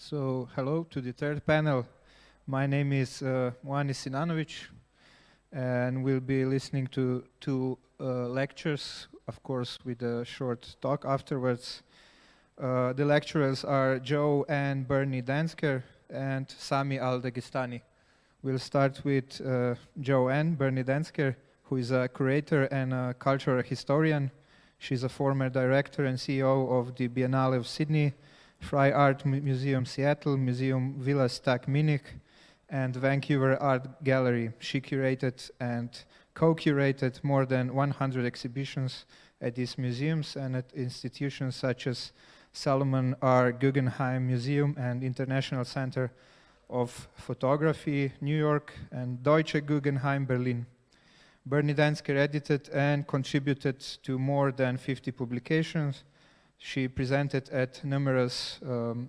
So, hello to the third panel. My name is Moanis Sinanovic, and we'll be listening to two lectures, of course, with a short talk afterwards. The lecturers are Joe and Birnie Danzker and Sami Daghistani. We'll start with Joe and Birnie Danzker, who is a curator and a cultural historian. She's a former director and CEO of the Biennale of Sydney, Fry Art Museum Seattle, Museum Villa Stack Munich, and Vancouver Art Gallery. She curated and co-curated more than 100 exhibitions at these museums and at institutions such as Solomon R. Guggenheim Museum and International Center of Photography, New York, and Deutsche Guggenheim, Berlin. Birnie Danzker edited and contributed to more than 50 publications. She presented at numerous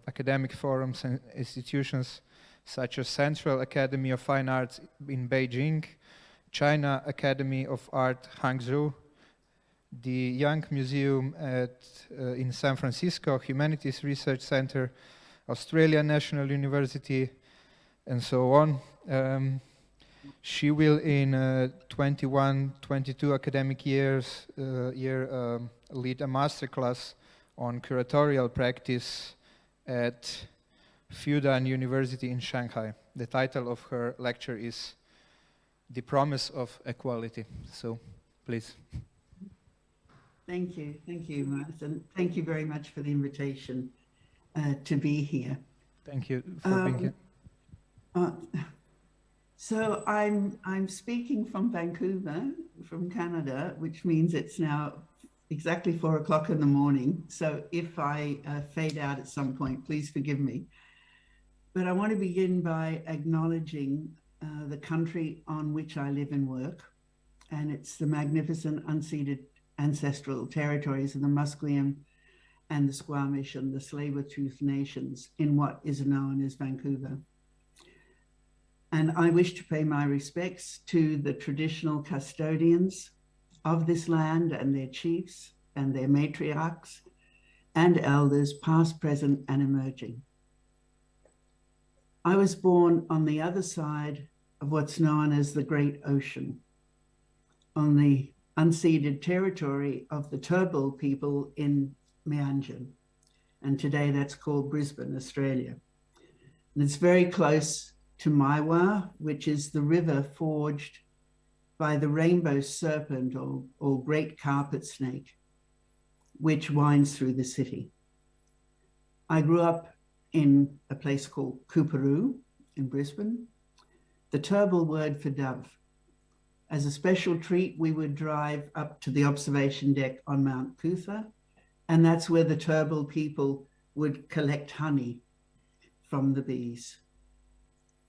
academic forums and institutions such as Central Academy of Fine Arts in Beijing, China Academy of Art Hangzhou, the Young Museum in San Francisco, Humanities Research Center, Australia National University, and so on. She will in 21-22 academic year lead a masterclass on curatorial practice at Fudan University in Shanghai. The title of her lecture is The Promise of Equality. So, please. Thank you, Martin. Thank you very much for the invitation to be here. Thank you for being here. So I'm speaking from Vancouver, from Canada, which means it's now exactly 4 o'clock in the morning. So if I fade out at some point, please forgive me. But I want to begin by acknowledging the country on which I live and work. And it's the magnificent unceded ancestral territories of the Musqueam and the Squamish and the Tsleil-Waututh nations in what is known as Vancouver. And I wish to pay my respects to the traditional custodians of this land and their chiefs and their matriarchs and elders, past, present, and emerging. I was born on the other side of what's known as the Great Ocean, on the unceded territory of the Turrbal people in Meanjin. And today that's called Brisbane, Australia. And it's very close to Maiwa, which is the river forged by the rainbow serpent or great carpet snake, which winds through the city. I grew up in a place called Coorparoo in Brisbane, the Turrbal word for dove. As a special treat, we would drive up to the observation deck on Mount Cootha, and that's where the Turrbal people would collect honey from the bees.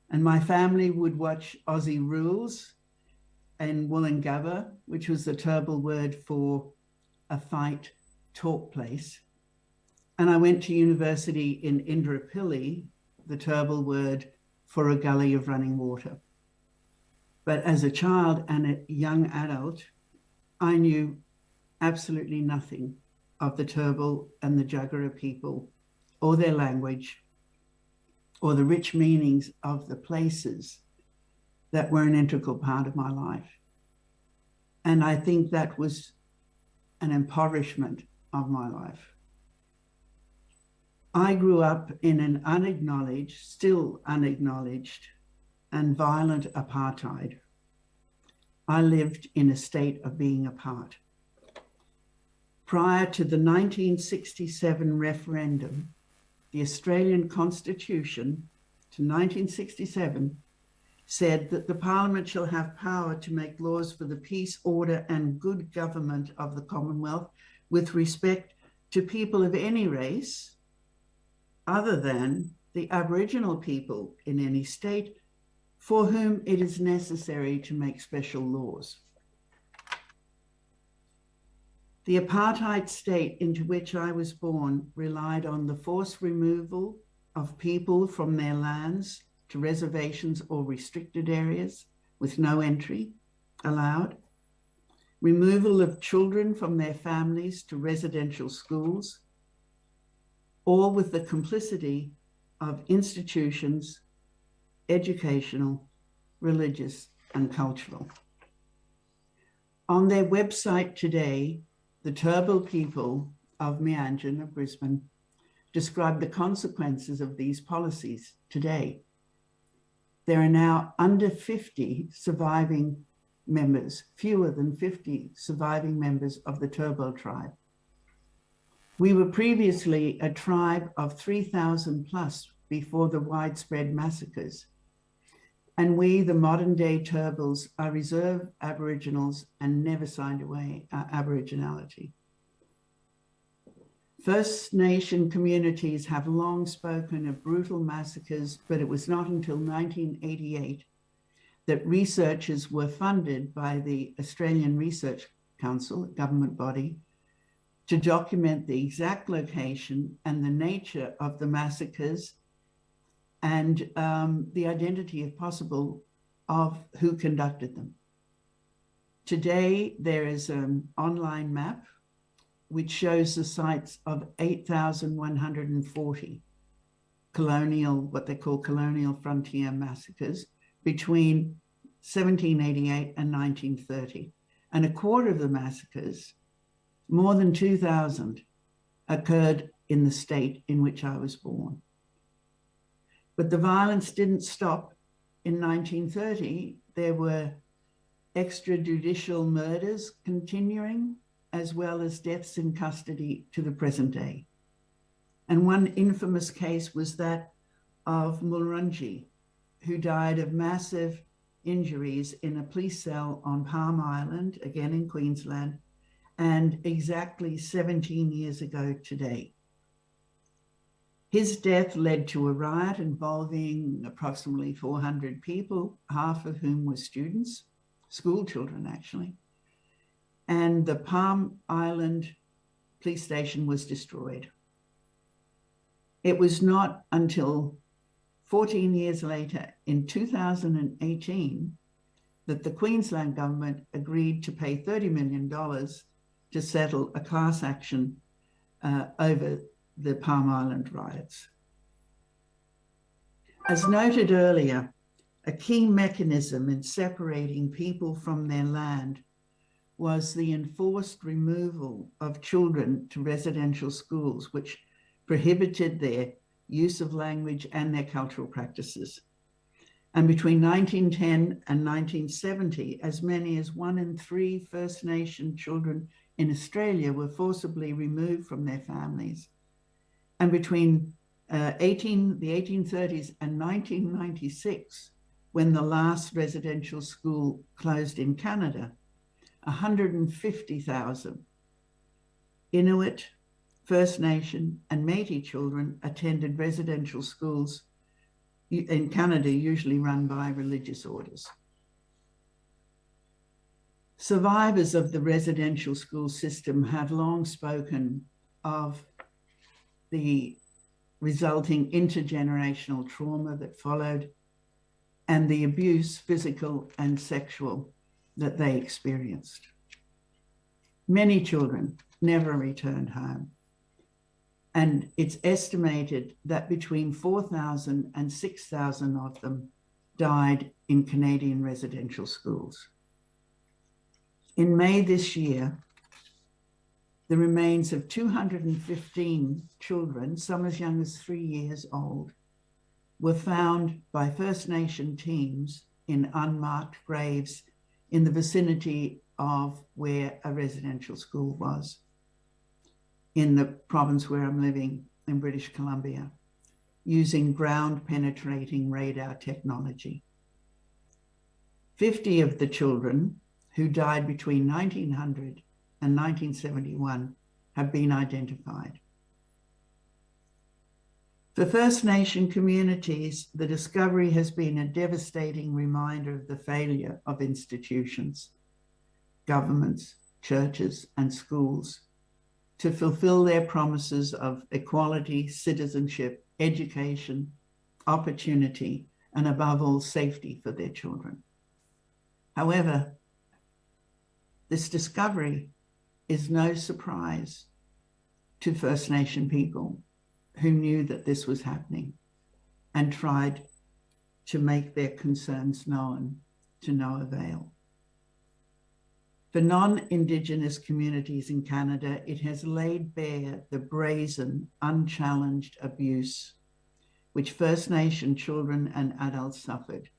And my family would watch Aussie Rules and Wollongabba, which was the Turrbal word for a fight talk place. And I went to university in Indooroopilly, the Turrbal word for a gully of running water. But as a child and a young adult, I knew absolutely nothing of the Turrbal and the Jagera people or their language or the rich meanings of the places that were an integral part of my life. And I think that was an impoverishment of my life. I grew up in an unacknowledged, still unacknowledged, and violent apartheid. I lived in a state of being apart. Prior to the 1967 referendum, the Australian Constitution to 1967 said that the Parliament shall have power to make laws for the peace, order, and good government of the Commonwealth with respect to people of any race other than the Aboriginal people in any state for whom it is necessary to make special laws. The apartheid state into which I was born relied on the forced removal of people from their lands to reservations or restricted areas with no entry allowed, removal of children from their families to residential schools, all with the complicity of institutions, educational, religious, and cultural. On their website today, the Turrbal people of Meanjin of Brisbane describe the consequences of these policies today. There are now under 50 surviving members, fewer than 50 surviving members of the Turrbal tribe. We were previously a tribe of 3,000 plus before the widespread massacres. And we, the modern day Turbals, are reserve Aboriginals and never signed away our Aboriginality. First Nation communities have long spoken of brutal massacres, but it was not until 1988 that researchers were funded by the Australian Research Council, a government body, to document the exact location and the nature of the massacres and the identity, if possible, of who conducted them. Today, there is an online map which shows the sites of 8,140 colonial, what they call colonial frontier massacres between 1788 and 1930. And a quarter of the massacres, more than 2,000, occurred in the state in which I was born. But the violence didn't stop in 1930. There were extrajudicial murders continuing, as well as deaths in custody to the present day. And one infamous case was that of Mulrunji, who died of massive injuries in a police cell on Palm Island, again in Queensland, and exactly 17 years ago today. His death led to a riot involving approximately 400 people, half of whom were students, school children actually. And the Palm Island police station was destroyed. It was not until 14 years later, in 2018, that the Queensland government agreed to pay $30 million to settle a class action over the Palm Island riots. As noted earlier, a key mechanism in separating people from their land was the enforced removal of children to residential schools, which prohibited their use of language and their cultural practices. And between 1910 and 1970, as many as 1 in 3 First Nation children in Australia were forcibly removed from their families. And between the 1830s and 1996, when the last residential school closed in Canada, 150,000 Inuit, First Nation, and Métis children attended residential schools in Canada, usually run by religious orders. Survivors of the residential school system have long spoken of the resulting intergenerational trauma that followed and the abuse, physical and sexual, that they experienced. Many children never returned home. And it's estimated that between 4,000 and 6,000 of them died in Canadian residential schools. In May this year, the remains of 215 children, some as young as 3 years old, were found by First Nation teams in unmarked graves in the vicinity of where a residential school was, in the province where I'm living in British Columbia, using ground-penetrating radar technology. 50 of the children who died between 1900 and 1971 have been identified. For First Nation communities, the discovery has been a devastating reminder of the failure of institutions, governments, churches, and schools to fulfill their promises of equality, citizenship, education, opportunity, and above all, safety for their children. However, this discovery is no surprise to First Nation people who knew that this was happening. and tried to make their concerns known to no avail. For non-Indigenous communities in Canada, it has laid bare the brazen, unchallenged abuse which First Nation children and adults suffered.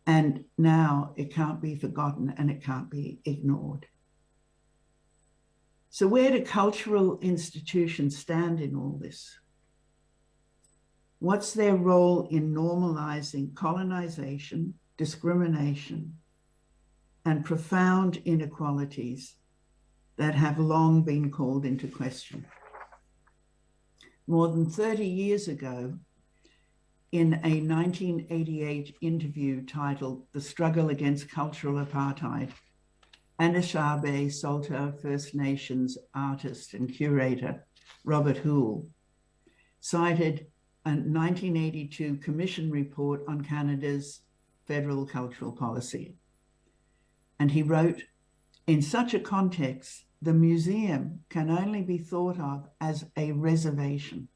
And now it can't be forgotten and it can't be ignored. So where do cultural institutions stand in all this? What's their role in normalizing colonization, discrimination, and profound inequalities that have long been called into question? More than 30 years ago, in a 1988 interview titled "The Struggle Against Cultural Apartheid," Anishinaabe Saulteaux First Nations artist and curator Robert Houle cited a 1982 Commission report on Canada's federal cultural policy. And he wrote, "In such a context, the museum can only be thought of as a reservation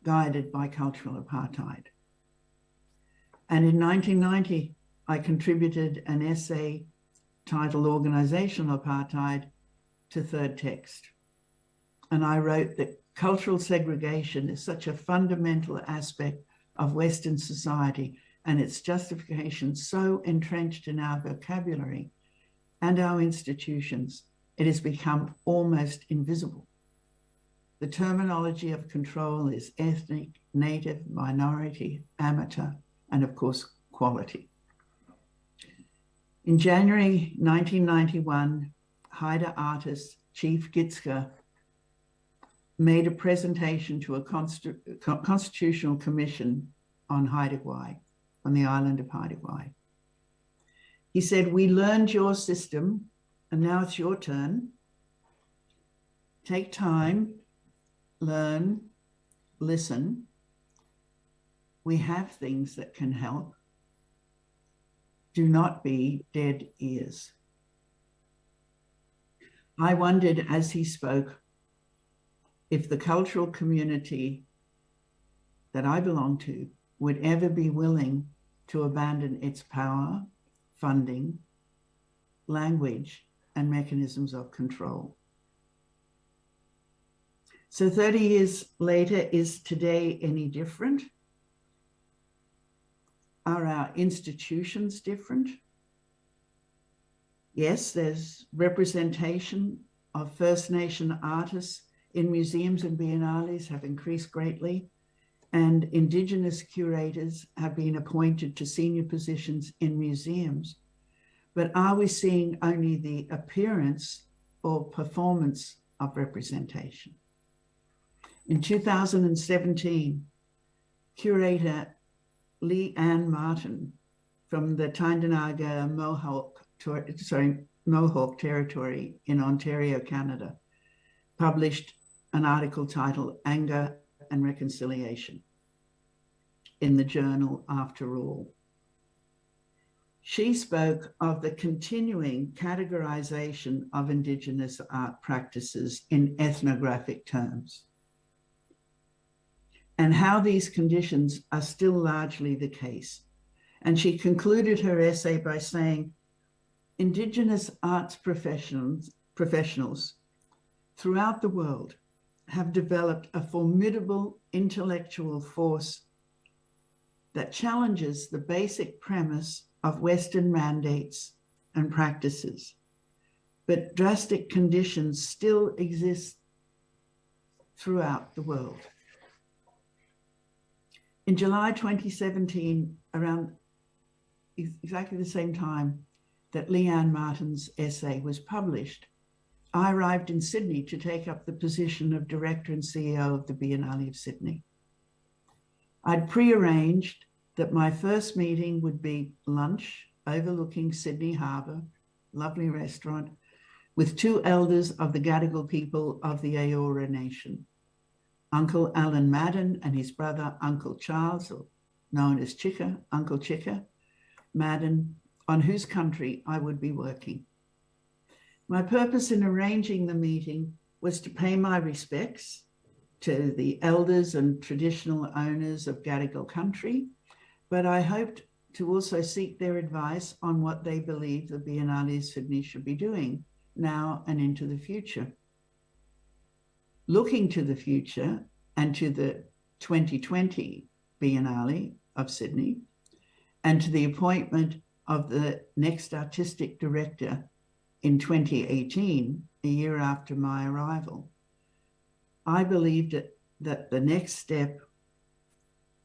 guided by cultural apartheid." And in 1990, I contributed an essay titled "Organizational Apartheid" to Third Text. And I wrote that cultural segregation is such a fundamental aspect of Western society and its justification so entrenched in our vocabulary and our institutions, it has become almost invisible. The terminology of control is ethnic, native, minority, amateur, and of course, quality. In January 1991, Haida artist Chief Gitska made a presentation to a constitutional commission on Haida Gwaii, on the island of Haida Gwaii. He said, "We learned your system, and now it's your turn. Take time, learn, listen. We have things that can help. Do not be dead ears." I wondered as he spoke if the cultural community that I belong to would ever be willing to abandon its power, funding, language, and mechanisms of control. So 30 years later, is today any different? Are our institutions different? Yes, there's representation of First Nation artists in museums and biennales have increased greatly, and Indigenous curators have been appointed to senior positions in museums. But are we seeing only the appearance or performance of representation? In 2017, curator Leanne Martin from the Tyendinaga Mohawk Territory in Ontario, Canada, published an article titled "Anger and Reconciliation" in the journal After All. She spoke of the continuing categorization of Indigenous art practices in ethnographic terms, and how these conditions are still largely the case. And she concluded her essay by saying, Indigenous arts professionals throughout the world have developed a formidable intellectual force that challenges the basic premise of Western mandates and practices, but drastic conditions still exist throughout the world. In July 2017, around exactly the same time that Leanne Martin's essay was published, I arrived in Sydney to take up the position of Director and CEO of the Biennale of Sydney. I'd prearranged that my first meeting would be lunch overlooking Sydney Harbour, lovely restaurant, with two elders of the Gadigal people of the Eora Nation, Uncle Alan Madden and his brother Uncle Charles, or known as Chika, Uncle Chika Madden, on whose country I would be working. My purpose in arranging the meeting was to pay my respects to the elders and traditional owners of Gadigal country, but I hoped to also seek their advice on what they believe the Biennale of Sydney should be doing now and into the future. Looking to the future and to the 2020 Biennale of Sydney and to the appointment of the next artistic director in 2018, a year after my arrival, I believed that the next step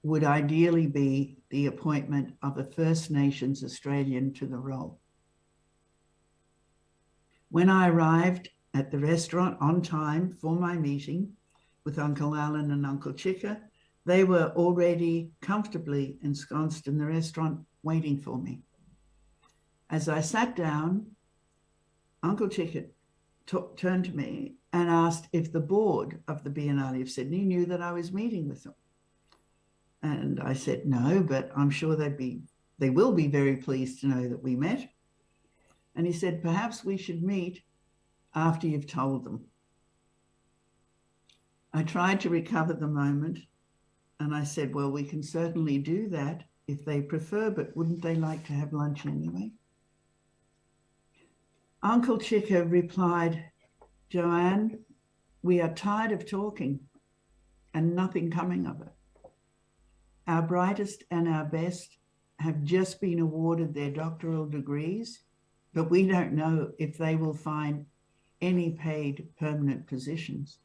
would ideally be the appointment of a First Nations Australian to the role. When I arrived at the restaurant on time for my meeting with Uncle Alan and Uncle Chika, they were already comfortably ensconced in the restaurant waiting for me. As I sat down, Uncle Chika turned to me and asked if the board of the Biennale of Sydney knew that I was meeting with them. And I said, no, but I'm sure they will be very pleased to know that we met. And he said, perhaps we should meet after you've told them. I tried to recover the moment and I said, well, we can certainly do that if they prefer, but wouldn't they like to have lunch anyway? Uncle Chika replied, Joanne, we are tired of talking and nothing coming of it. Our brightest and our best have just been awarded their doctoral degrees, but we don't know if they will find any paid permanent positions.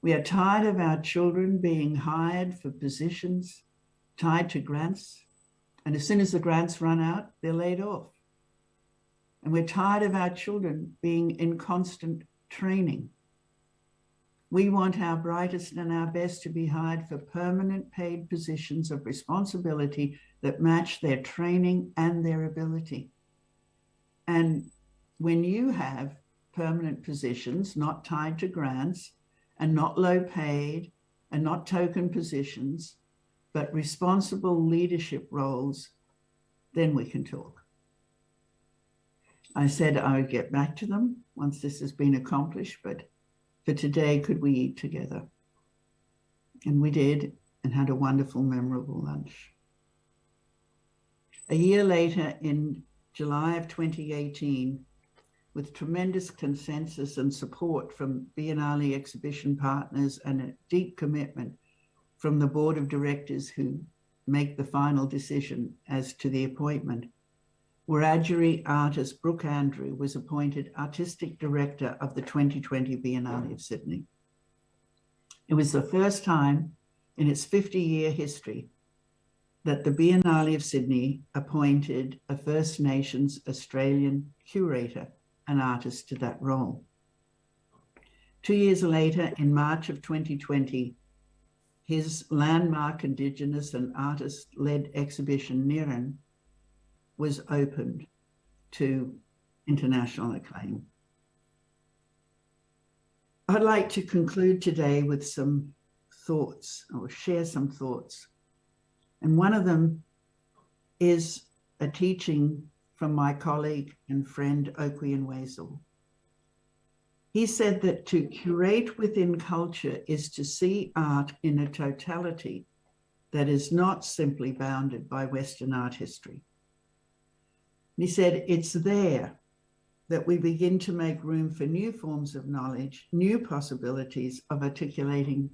We are tired of our children being hired for positions tied to grants, and as soon as the grants run out, they're laid off. And we're tired of our children being in constant training. We want our brightest and our best to be hired for permanent paid positions of responsibility that match their training and their ability. And when you have permanent positions not tied to grants and not low paid and not token positions, but responsible leadership roles, then we can talk. I said I would get back to them once this has been accomplished, but for today, could we eat together? And we did, and had a wonderful, memorable lunch. A year later, in July of 2018, with tremendous consensus and support from Biennale exhibition partners and a deep commitment from the board of directors who make the final decision as to the appointment, Wiradjuri artist Brooke Andrew was appointed artistic director of the 2020 Biennale of Sydney. It was the first time in its 50-year history that the Biennale of Sydney appointed a First Nations Australian curator, an artist, to that role. 2 years later, in March of 2020, his landmark Indigenous and artist-led exhibition, Niran, was opened to international acclaim. I'd like to conclude today with some thoughts, or share some thoughts. And one of them is a teaching from my colleague and friend, Okwi Nwezel. He said that to curate within culture is to see art in a totality that is not simply bounded by Western art history. He said, it's there that we begin to make room for new forms of knowledge, new possibilities of articulating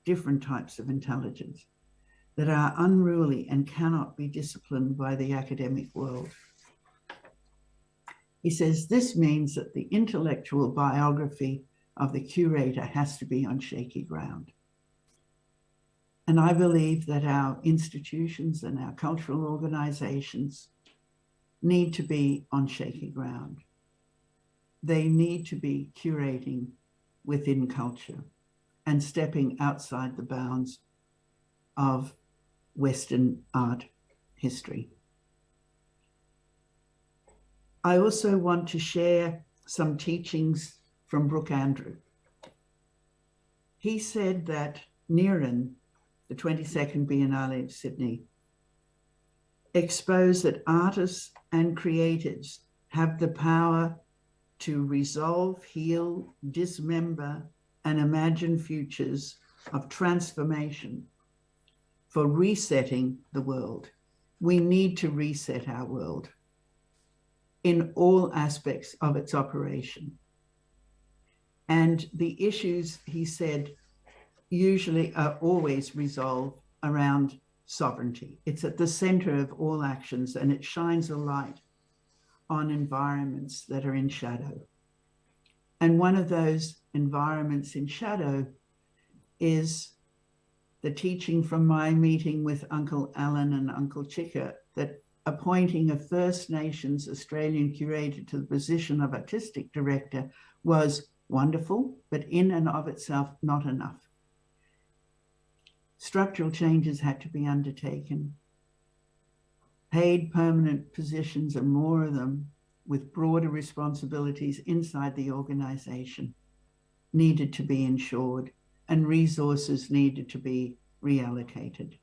different types of intelligence that are unruly and cannot be disciplined by the academic world. He says, this means that the intellectual biography of the curator has to be on shaky ground. And I believe that our institutions and our cultural organizations need to be on shaky ground. They need to be curating within culture and stepping outside the bounds of Western art history. I also want to share some teachings from Brooke Andrew. He said that Niran, the 22nd Biennale of Sydney, exposed that artists and creatives have the power to resolve, heal, dismember, and imagine futures of transformation for resetting the world. We need to reset our world in all aspects of its operation. And the issues, he said, usually are always resolved around sovereignty. It's at the center of all actions, and it shines a light on environments that are in shadow. And one of those environments in shadow is the teaching from my meeting with Uncle Alan and Uncle Chika, that appointing a First Nations Australian curator to the position of artistic director was wonderful, but in and of itself not enough. Structural changes had to be undertaken. Paid permanent positions, and more of them with broader responsibilities inside the organization, needed to be ensured, and resources needed to be reallocated.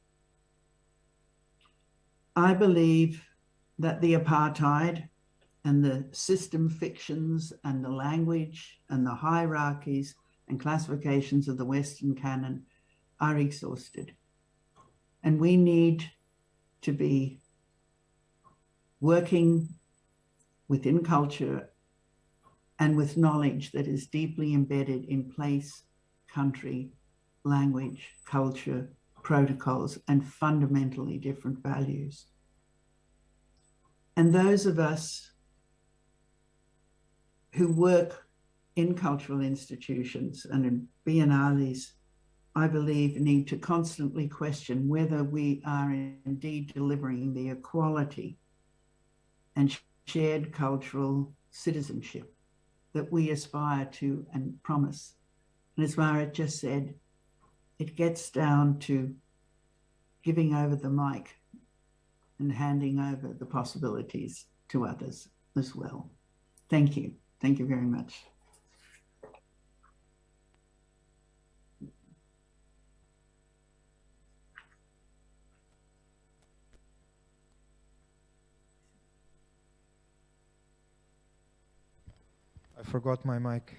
I believe that the apartheid and the system fictions and the language and the hierarchies and classifications of the Western canon are exhausted. And we need to be working within culture and with knowledge that is deeply embedded in place, country, language, culture, protocols, and fundamentally different values. And those of us who work in cultural institutions and in biennales, I believe, need to constantly question whether we are indeed delivering the equality and shared cultural citizenship that we aspire to and promise. And as Mahret just said, it gets down to giving over the mic and handing over the possibilities to others as well. Thank you. Thank you very much. I forgot my mic.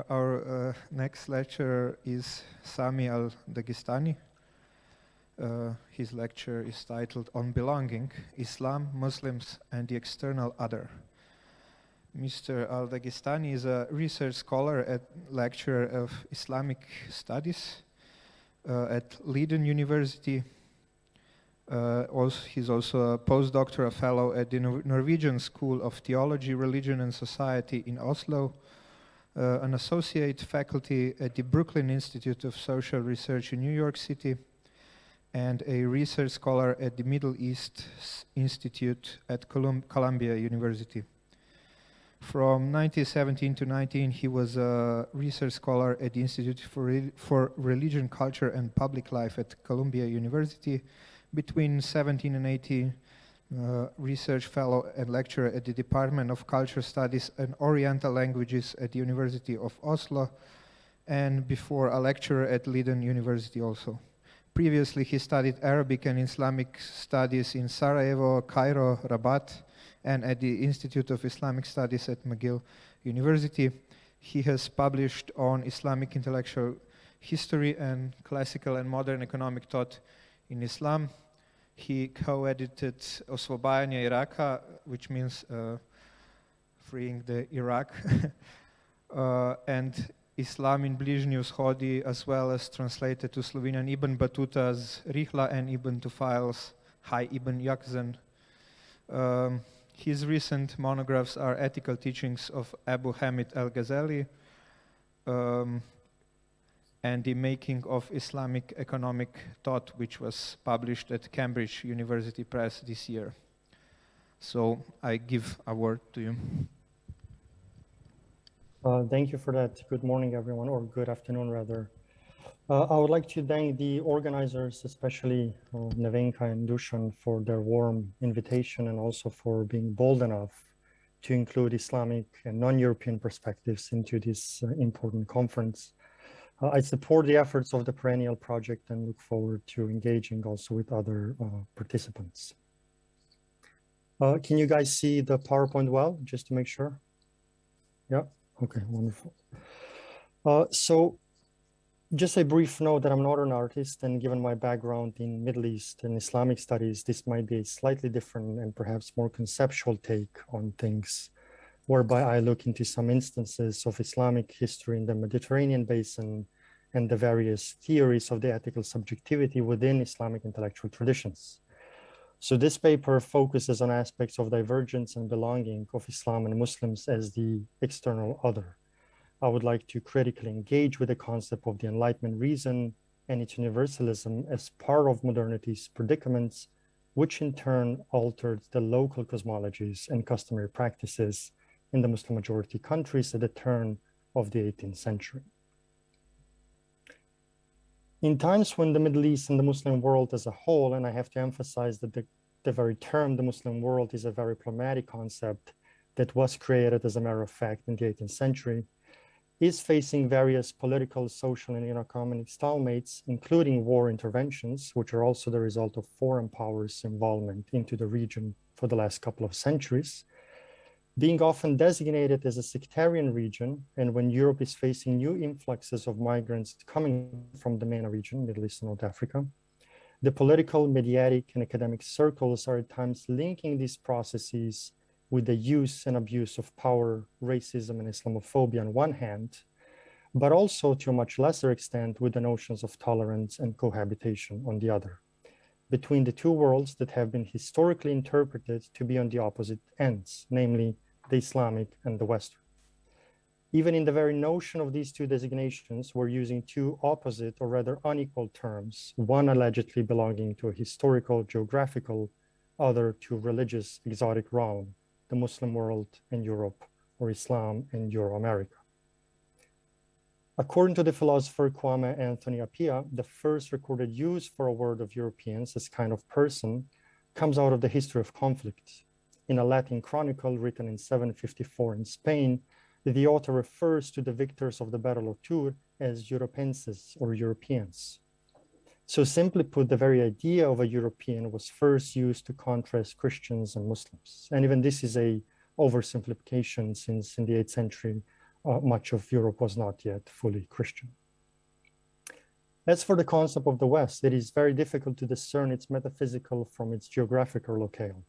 Our next lecturer is Sami Daghistani. His lecture is titled On Belonging, Islam, Muslims and the External Other. Mr. Daghistani is a research scholar and lecturer of Islamic Studies at Leiden University. He's also a postdoctoral fellow at the Norwegian School of Theology, Religion and Society in Oslo, an associate faculty at the Brooklyn Institute of Social Research in New York City, and a research scholar at the Middle East Institute at Columbia University. From 1917 to 19, he was a research scholar at the Institute for Religion, Culture and Public Life at Columbia University. Between 17 and 18, research fellow and lecturer at the Department of Culture Studies and Oriental Languages at the University of Oslo, and before a lecturer at Leiden University also. Previously, he studied Arabic and Islamic Studies in Sarajevo, Cairo, Rabat, and at the Institute of Islamic Studies at McGill University. He has published on Islamic intellectual history and classical and modern economic thought in Islam. He co-edited Osvobajanje Iraka, which means freeing the Iraq, and Islam in Bližnji Vzhodi, as well as translated to Slovenian Ibn Battuta's Rihla and Ibn Tufail's Hay Ibn Yaqzan. His recent monographs are Ethical Teachings of Abu Hamid al-Ghazali and The Making of Islamic Economic Thought, which was published at Cambridge University Press this year. So I give a word to you. Thank you for that. Good morning, everyone, or good afternoon, rather. I would like to thank the organizers, especially Nevenka and Dusan, for their warm invitation and also for being bold enough to include Islamic and non-European perspectives into this important conference. I support the efforts of the Perennial project and look forward to engaging also with other participants. Can you guys see the PowerPoint well, just to make sure? Yeah, okay, wonderful. So just a brief note that I'm not an artist, and given my background in Middle East and Islamic studies, this might be a slightly different and perhaps more conceptual take on things, whereby I look into some instances of Islamic history in the Mediterranean basin and the various theories of the ethical subjectivity within Islamic intellectual traditions. So this paper focuses on aspects of divergence and belonging of Islam and Muslims as the external other. I would like to critically engage with the concept of the Enlightenment reason and its universalism as part of modernity's predicaments, which in turn altered the local cosmologies and customary practices in the Muslim majority countries at the turn of the 18th century. In times when the Middle East and the Muslim world as a whole, and I have to emphasize that the very term the Muslim world is a very problematic concept that was created as a matter of fact in the 18th century, is facing various political, social, and economic stalemates, including war interventions, which are also the result of foreign powers' involvement into the region for the last couple of centuries, being often designated as a sectarian region, and when Europe is facing new influxes of migrants coming from the MENA region, Middle East and North Africa, the political, mediatic, and academic circles are at times linking these processes with the use and abuse of power, racism, and Islamophobia on one hand, but also to a much lesser extent with the notions of tolerance and cohabitation on the other, between the two worlds that have been historically interpreted to be on the opposite ends, namely the Islamic and the Western. Even in the very notion of these two designations, we're using two opposite or rather unequal terms, one allegedly belonging to a historical, geographical, other to religious, exotic realm, the Muslim world and Europe, or Islam and Euro-America. According to the philosopher Kwame Anthony Appiah, the first recorded use for a word of Europeans as kind of person comes out of the history of conflict. In a Latin chronicle written in 754 in Spain, the author refers to the victors of the Battle of Tours as Europenses or Europeans. So simply put, the very idea of a European was first used to contrast Christians and Muslims. And even this is a oversimplification, since in the 8th century, much of Europe was not yet fully Christian. As for the concept of the West, it is very difficult to discern its metaphysical from its geographical locale,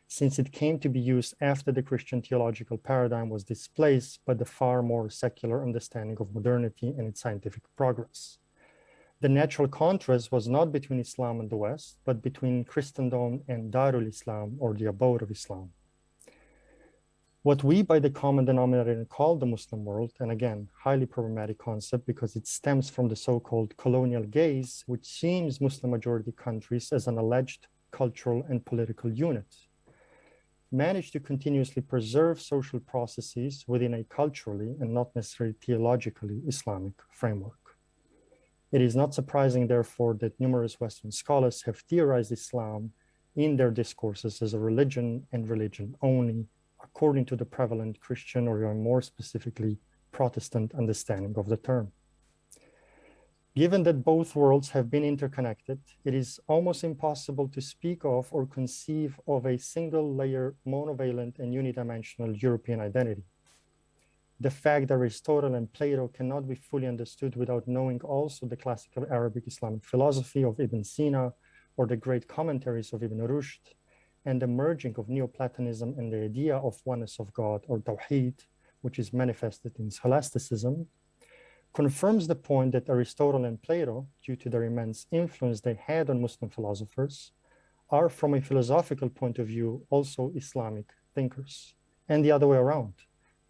since it came to be used after the Christian theological paradigm was displaced by the far more secular understanding of modernity and its scientific progress. The natural contrast was not between Islam and the West, but between Christendom and Darul Islam, or the abode of Islam. What we by the common denominator call the Muslim world, and again, highly problematic concept because it stems from the so-called colonial gaze, which sees Muslim majority countries as an alleged cultural and political unit, managed to continuously preserve social processes within a culturally and not necessarily theologically Islamic framework. It is not surprising, therefore, that numerous Western scholars have theorized Islam in their discourses as a religion and religion only, according to the prevalent Christian, or even more specifically, Protestant understanding of the term. Given that both worlds have been interconnected, it is almost impossible to speak of or conceive of a single layer, monovalent and unidimensional European identity. The fact that Aristotle and Plato cannot be fully understood without knowing also the classical Arabic Islamic philosophy of Ibn Sina or the great commentaries of Ibn Rushd, and the merging of Neoplatonism and the idea of oneness of God, or Tawheed, which is manifested in scholasticism, confirms the point that Aristotle and Plato, due to their immense influence they had on Muslim philosophers, are from a philosophical point of view also Islamic thinkers, and the other way around.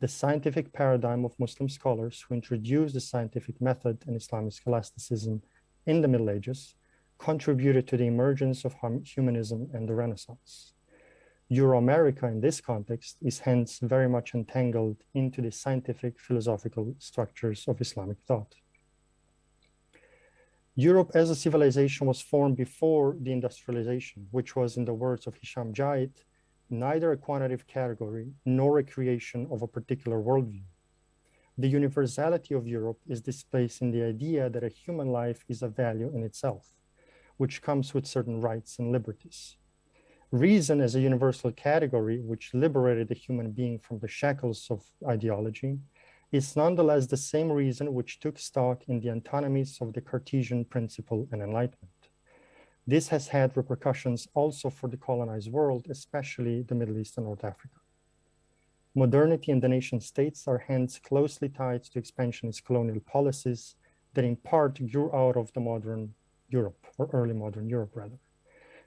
The scientific paradigm of Muslim scholars who introduced the scientific method and Islamic scholasticism in the Middle Ages contributed to the emergence of humanism and the Renaissance. Euro-America in this context is hence very much entangled into the scientific philosophical structures of Islamic thought. Europe as a civilization was formed before the industrialization, which was, in the words of Hisham Jait, neither a quantitative category nor a creation of a particular worldview. The universality of Europe is displayed in the idea that a human life is a value in itself, which comes with certain rights and liberties. Reason as a universal category, which liberated the human being from the shackles of ideology, is nonetheless the same reason which took stock in the antinomies of the Cartesian principle and enlightenment. This has had repercussions also for the colonized world, especially the Middle East and North Africa. Modernity and the nation states are hence closely tied to expansionist colonial policies that in part grew out of the modern Europe, or early modern Europe rather.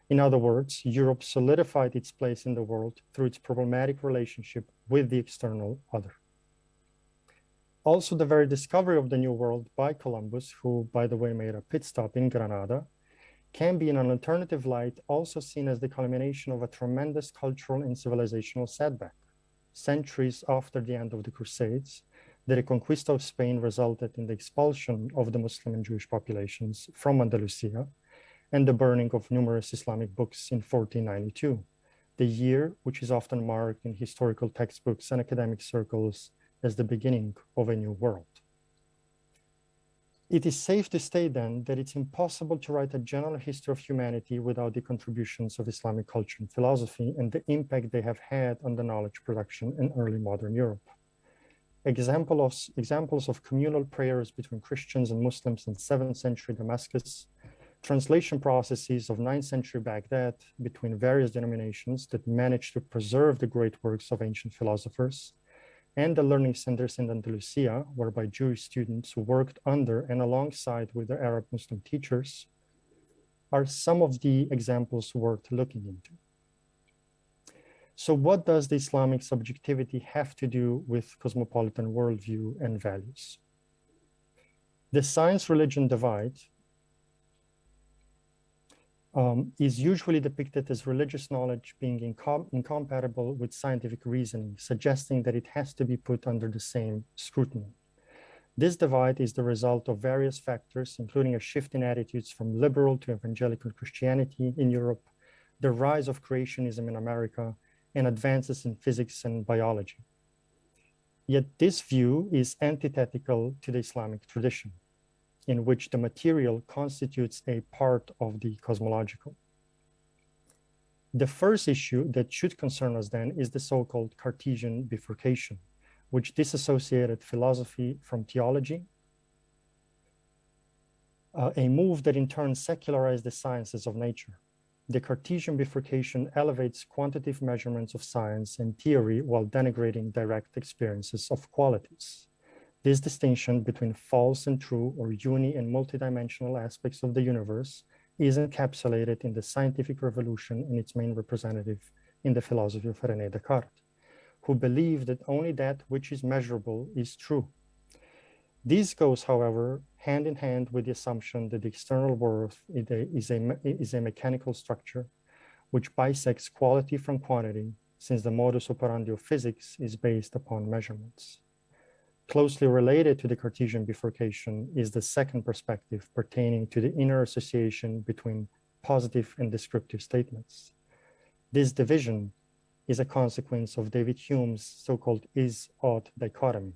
In other words, Europe solidified its place in the world through its problematic relationship with the external other. Also, the very discovery of the New World by Columbus, who, by the way, made a pit stop in Granada, can be in an alternative light also seen as the culmination of a tremendous cultural and civilizational setback. Centuries after the end of the Crusades, the Reconquista of Spain resulted in the expulsion of the Muslim and Jewish populations from Andalusia and the burning of numerous Islamic books in 1492, the year which is often marked in historical textbooks and academic circles as the beginning of a new world. It is safe to say then that it's impossible to write a general history of humanity without the contributions of Islamic culture and philosophy and the impact they have had on the knowledge production in early modern Europe. Examples of communal prayers between Christians and Muslims in 7th century Damascus, translation processes of 9th century Baghdad between various denominations that managed to preserve the great works of ancient philosophers, and the learning centers in Andalusia, whereby Jewish students who worked under and alongside with their Arab Muslim teachers, are some of the examples worth looking into. So what does the Islamic subjectivity have to do with cosmopolitan worldview and values? The science-religion divide is usually depicted as religious knowledge being incompatible with scientific reasoning, suggesting that it has to be put under the same scrutiny. This divide is the result of various factors, including a shift in attitudes from liberal to evangelical Christianity in Europe, the rise of creationism in America, and advances in physics and biology. Yet this view is antithetical to the Islamic tradition, in which the material constitutes a part of the cosmological. The first issue that should concern us then is the so-called Cartesian bifurcation, which disassociated philosophy from theology, a move that in turn secularized the sciences of nature. The Cartesian bifurcation elevates quantitative measurements of science and theory while denigrating direct experiences of qualities. This distinction between false and true, or uni and multidimensional aspects of the universe, is encapsulated in the scientific revolution and its main representative in the philosophy of René Descartes, who believed that only that which is measurable is true. This goes, however, hand in hand with the assumption that the external world is a mechanical structure which bisects quality from quantity, since the modus operandi of physics is based upon measurements. Closely related to the Cartesian bifurcation is the second perspective pertaining to the inner association between positive and descriptive statements. This division is a consequence of David Hume's so-called is-ought dichotomy.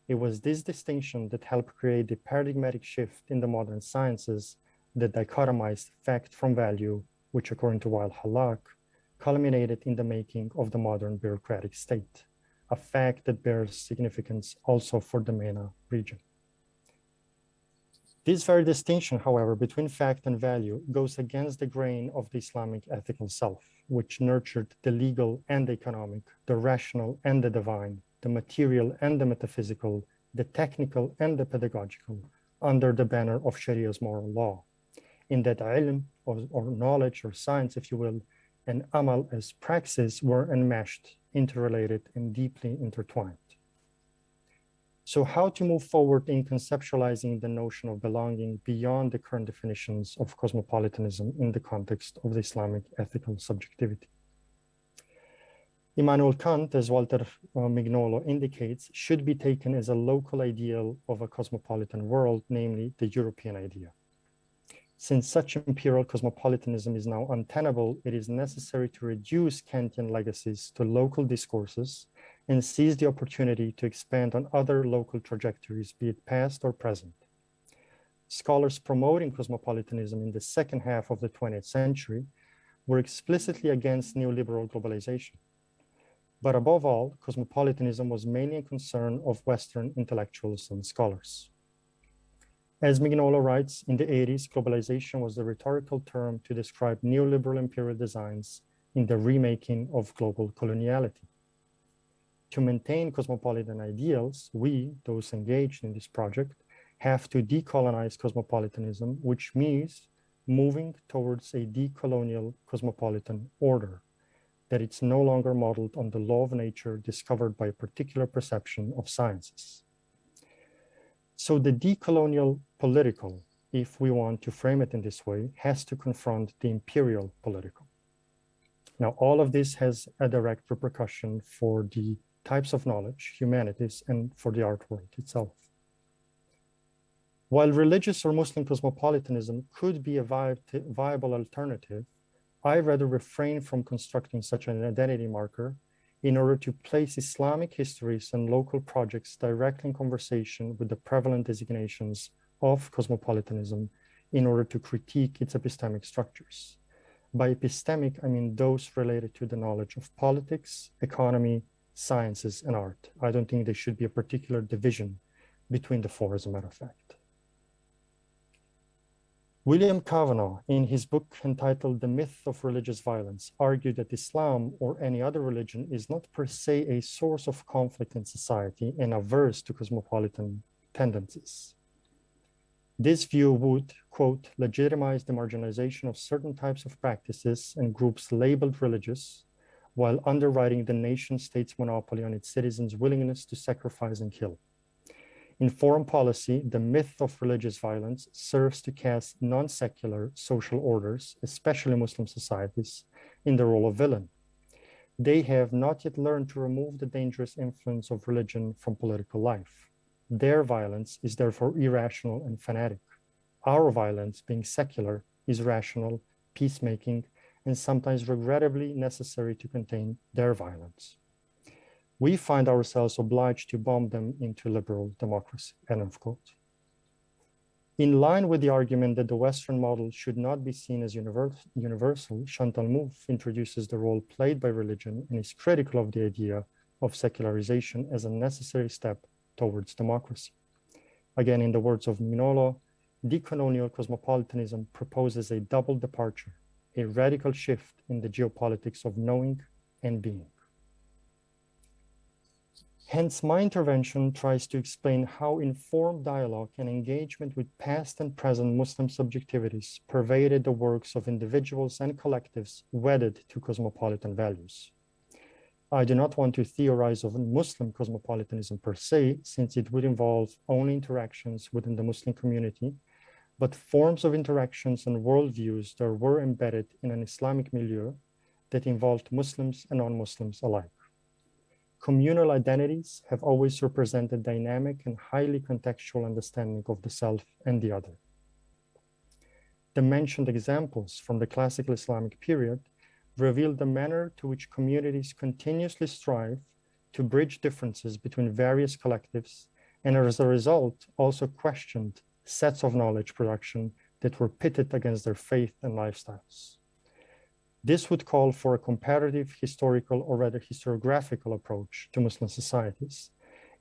It was this distinction that helped create the paradigmatic shift in the modern sciences that dichotomized fact from value, which according to Wael Hallaq, culminated in the making of the modern bureaucratic state, a fact that bears significance also for the MENA region. This very distinction, however, between fact and value goes against the grain of the Islamic ethical self, which nurtured the legal and the economic, the rational and the divine, the material and the metaphysical, the technical and the pedagogical, under the banner of Sharia's moral law, in that ilm, or knowledge or science, if you will, and amal as praxis were enmeshed, interrelated, and deeply intertwined. So how to move forward in conceptualizing the notion of belonging beyond the current definitions of cosmopolitanism in the context of the Islamic ethical subjectivity? Immanuel Kant, as Walter Mignolo indicates, should be taken as a local ideal of a cosmopolitan world, namely the European idea. Since such imperial cosmopolitanism is now untenable, it is necessary to reduce Kantian legacies to local discourses and seize the opportunity to expand on other local trajectories, be it past or present. Scholars promoting cosmopolitanism in the second half of the 20th century were explicitly against neoliberal globalization. But above all, cosmopolitanism was mainly a concern of Western intellectuals and scholars. As Mignola writes, in the 80s, globalization was the rhetorical term to describe neoliberal imperial designs in the remaking of global coloniality. To maintain cosmopolitan ideals, we, those engaged in this project, have to decolonize cosmopolitanism, which means moving towards a decolonial cosmopolitan order, that it's no longer modeled on the law of nature discovered by a particular perception of sciences. So the decolonial political, if we want to frame it in this way, has to confront the imperial political. Now, all of this has a direct repercussion for the types of knowledge, humanities, and for the art world itself. While religious or Muslim cosmopolitanism could be a viable alternative, I rather refrain from constructing such an identity marker in order to place Islamic histories and local projects directly in conversation with the prevalent designations of cosmopolitanism in order to critique its epistemic structures. By epistemic, I mean those related to the knowledge of politics, economy, sciences, and art. I don't think there should be a particular division between the four, as a matter of fact. William Kavanagh, in his book entitled The Myth of Religious Violence, argued that Islam or any other religion is not per se a source of conflict in society and averse to cosmopolitan tendencies. This view would, quote, legitimize the marginalization of certain types of practices and groups labeled religious, while underwriting the nation-state's monopoly on its citizens' willingness to sacrifice and kill. In foreign policy, the myth of religious violence serves to cast non-secular social orders, especially Muslim societies, in the role of villain. They have not yet learned to remove the dangerous influence of religion from political life. Their violence is therefore irrational and fanatic. Our violence, being secular, is rational, peacemaking, and sometimes regrettably necessary to contain their violence. We find ourselves obliged to bomb them into liberal democracy, end of quote. In line with the argument that the Western model should not be seen as universal, Chantal Mouffe introduces the role played by religion and is critical of the idea of secularization as a necessary step towards democracy. Again, in the words of Minolo, decolonial cosmopolitanism proposes a double departure, a radical shift in the geopolitics of knowing and being. Hence, my intervention tries to explain how informed dialogue and engagement with past and present Muslim subjectivities pervaded the works of individuals and collectives wedded to cosmopolitan values. I do not want to theorize of Muslim cosmopolitanism per se, since it would involve only interactions within the Muslim community, but forms of interactions and worldviews that were embedded in an Islamic milieu that involved Muslims and non-Muslims alike. Communal identities have always represented dynamic and highly contextual understanding of the self and the other. The mentioned examples from the classical Islamic period reveal the manner to which communities continuously strive to bridge differences between various collectives, and as a result also questioned sets of knowledge production that were pitted against their faith and lifestyles. This would call for a comparative, historical, or rather historiographical approach to Muslim societies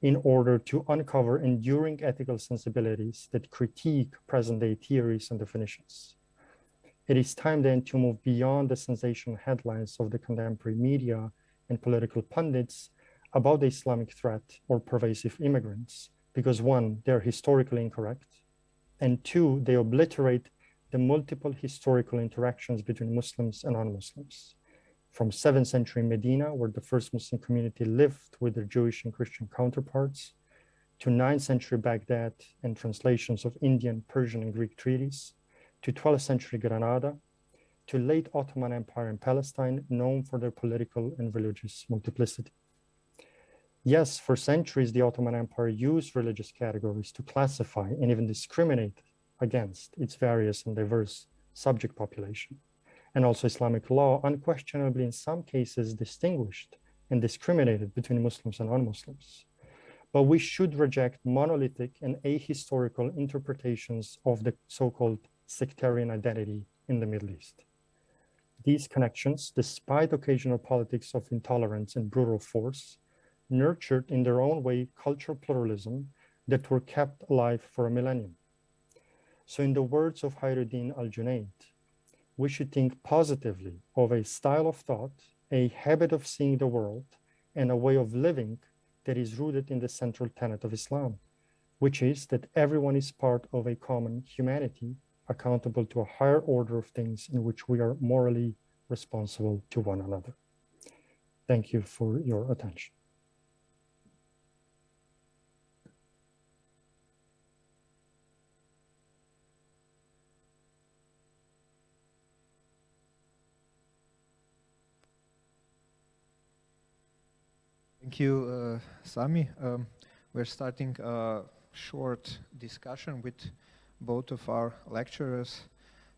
in order to uncover enduring ethical sensibilities that critique present-day theories and definitions. It is time then to move beyond the sensational headlines of the contemporary media and political pundits about the Islamic threat or pervasive immigrants, because one, they're historically incorrect, and two, they obliterate the multiple historical interactions between Muslims and non-Muslims. From 7th century Medina, where the first Muslim community lived with their Jewish and Christian counterparts, to 9th century Baghdad and translations of Indian, Persian, and Greek treaties, to 12th century Granada, to late Ottoman Empire in Palestine, known for their political and religious multiplicity. Yes, for centuries, the Ottoman Empire used religious categories to classify and even discriminate against its various and diverse subject population. And also Islamic law unquestionably in some cases distinguished and discriminated between Muslims and non-Muslims. But we should reject monolithic and ahistorical interpretations of the so-called sectarian identity in the Middle East. These connections, despite occasional politics of intolerance and brutal force, nurtured in their own way cultural pluralism that were kept alive for a millennium. So in the words of Khairuddin al-Junayd, we should think positively of a style of thought, a habit of seeing the world, and a way of living that is rooted in the central tenet of Islam, which is that everyone is part of a common humanity, accountable to a higher order of things in which we are morally responsible to one another. Thank you for your attention. Thank you, Sami. We're starting a short discussion with both of our lecturers.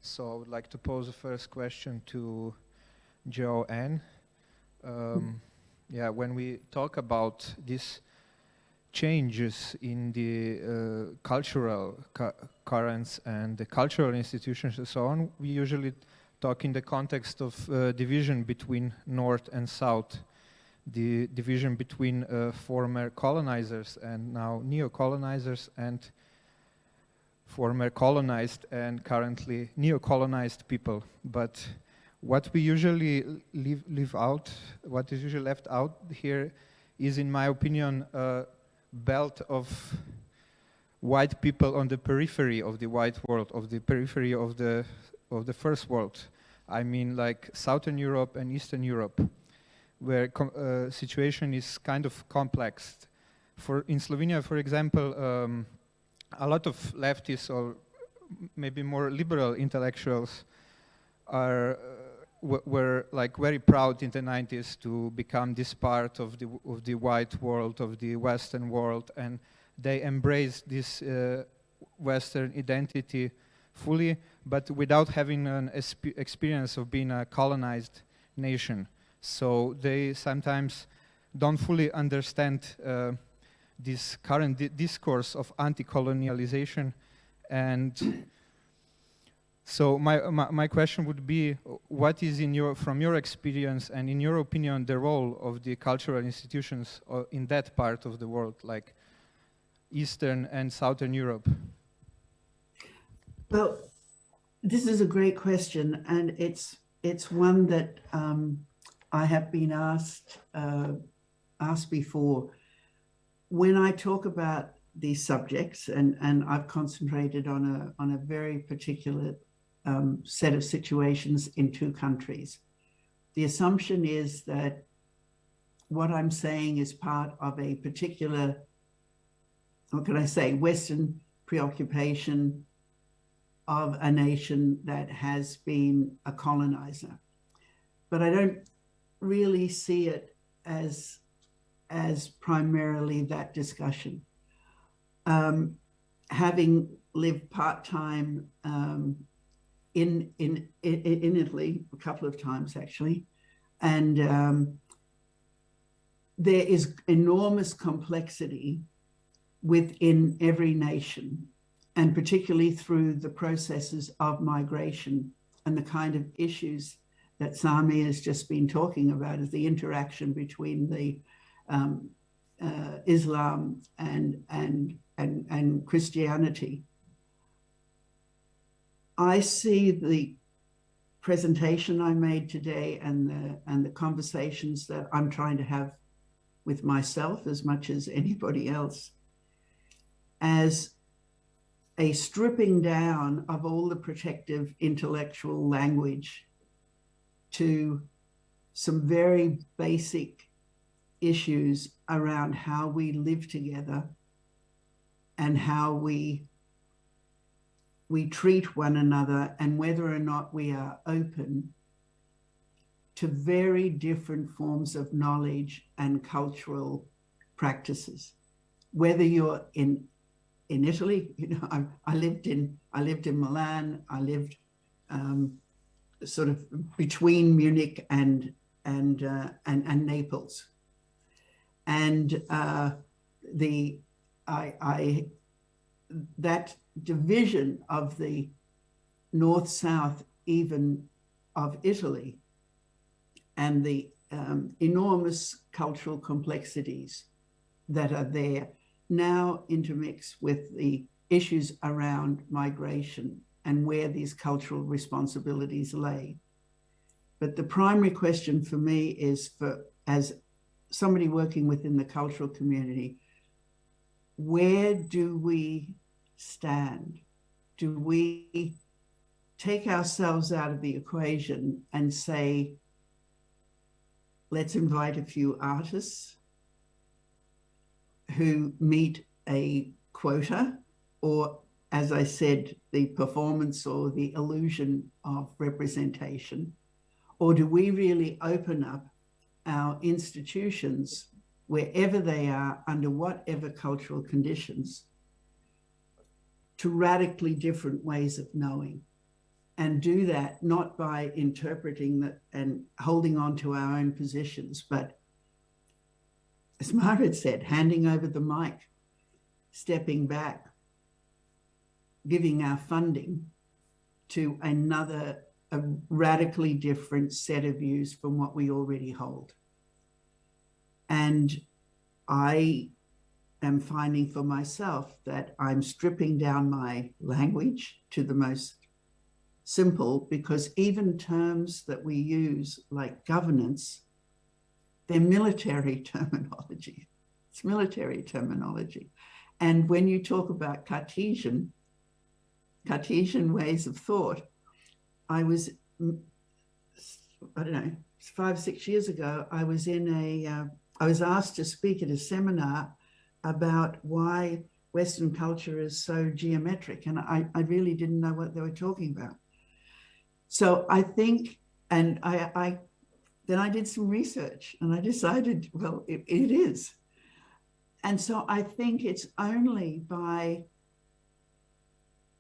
So I would like to pose the first question to Joanne. Yeah, when we talk about these changes in the cultural currents and the cultural institutions and so on, we usually talk in the context of division between North and South, the division between former colonizers and now neo-colonizers, and former colonized and currently neo-colonized people. But what we usually leave out, what is usually left out here is, in my opinion, a belt of white people on the periphery of the white world, of the periphery of the first world. I mean, like Southern Europe and Eastern Europe, where situation is kind of complex. In Slovenia, for example, a lot of leftists or maybe more liberal intellectuals were like very proud in the 90s to become this part of the white world, of the Western world, and they embraced this Western identity fully, but without having an experience of being a colonized nation. So they sometimes don't fully understand this current discourse of anti-colonialization. And so my question would be, what is from your experience and in your opinion the role of the cultural institutions in that part of the world, like Eastern and Southern Europe? Well, this is a great question, and it's one that I have been asked before. When I talk about these subjects, and I've concentrated on a very particular set of situations in two countries, the assumption is that what I'm saying is part of a particular, what can I say, Western preoccupation of a nation that has been a colonizer. But I don't really see it as primarily that discussion. Having lived part-time in Italy a couple of times actually, and there is enormous complexity within every nation, and particularly through the processes of migration and the kind of issues that Sami has just been talking about, is the interaction between the Islam and Christianity. I see the presentation I made today and the conversations that I'm trying to have with myself as much as anybody else as a stripping down of all the protective intellectual language to some very basic issues around how we live together and how we treat one another, and whether or not we are open to very different forms of knowledge and cultural practices. Whether you're in Italy, you know, I lived in Milan. I lived sort of between Munich and Naples, and that division of the north-south even of Italy and the enormous cultural complexities that are there now intermix with the issues around migration and where these cultural responsibilities lay. But the primary question for me is, as somebody working within the cultural community, where do we stand? Do we take ourselves out of the equation and say, let's invite a few artists who meet a quota, or, as I said, the performance or the illusion of representation? Or do we really open up our institutions, wherever they are, under whatever cultural conditions, to radically different ways of knowing? And do that not by interpreting that and holding on to our own positions, but, as Mahret said, handing over the mic, stepping back, giving our funding to a radically different set of views from what we already hold. And I am finding for myself that I'm stripping down my language to the most simple, because even terms that we use like governance, they're military terminology. It's military terminology. And when you talk about Cartesian ways of thought, I was, I don't know, 5, 6 years ago, I was I was asked to speak at a seminar about why Western culture is so geometric. And I really didn't know what they were talking about. So I think, and then I did some research and I decided, well, it is. And so I think it's only by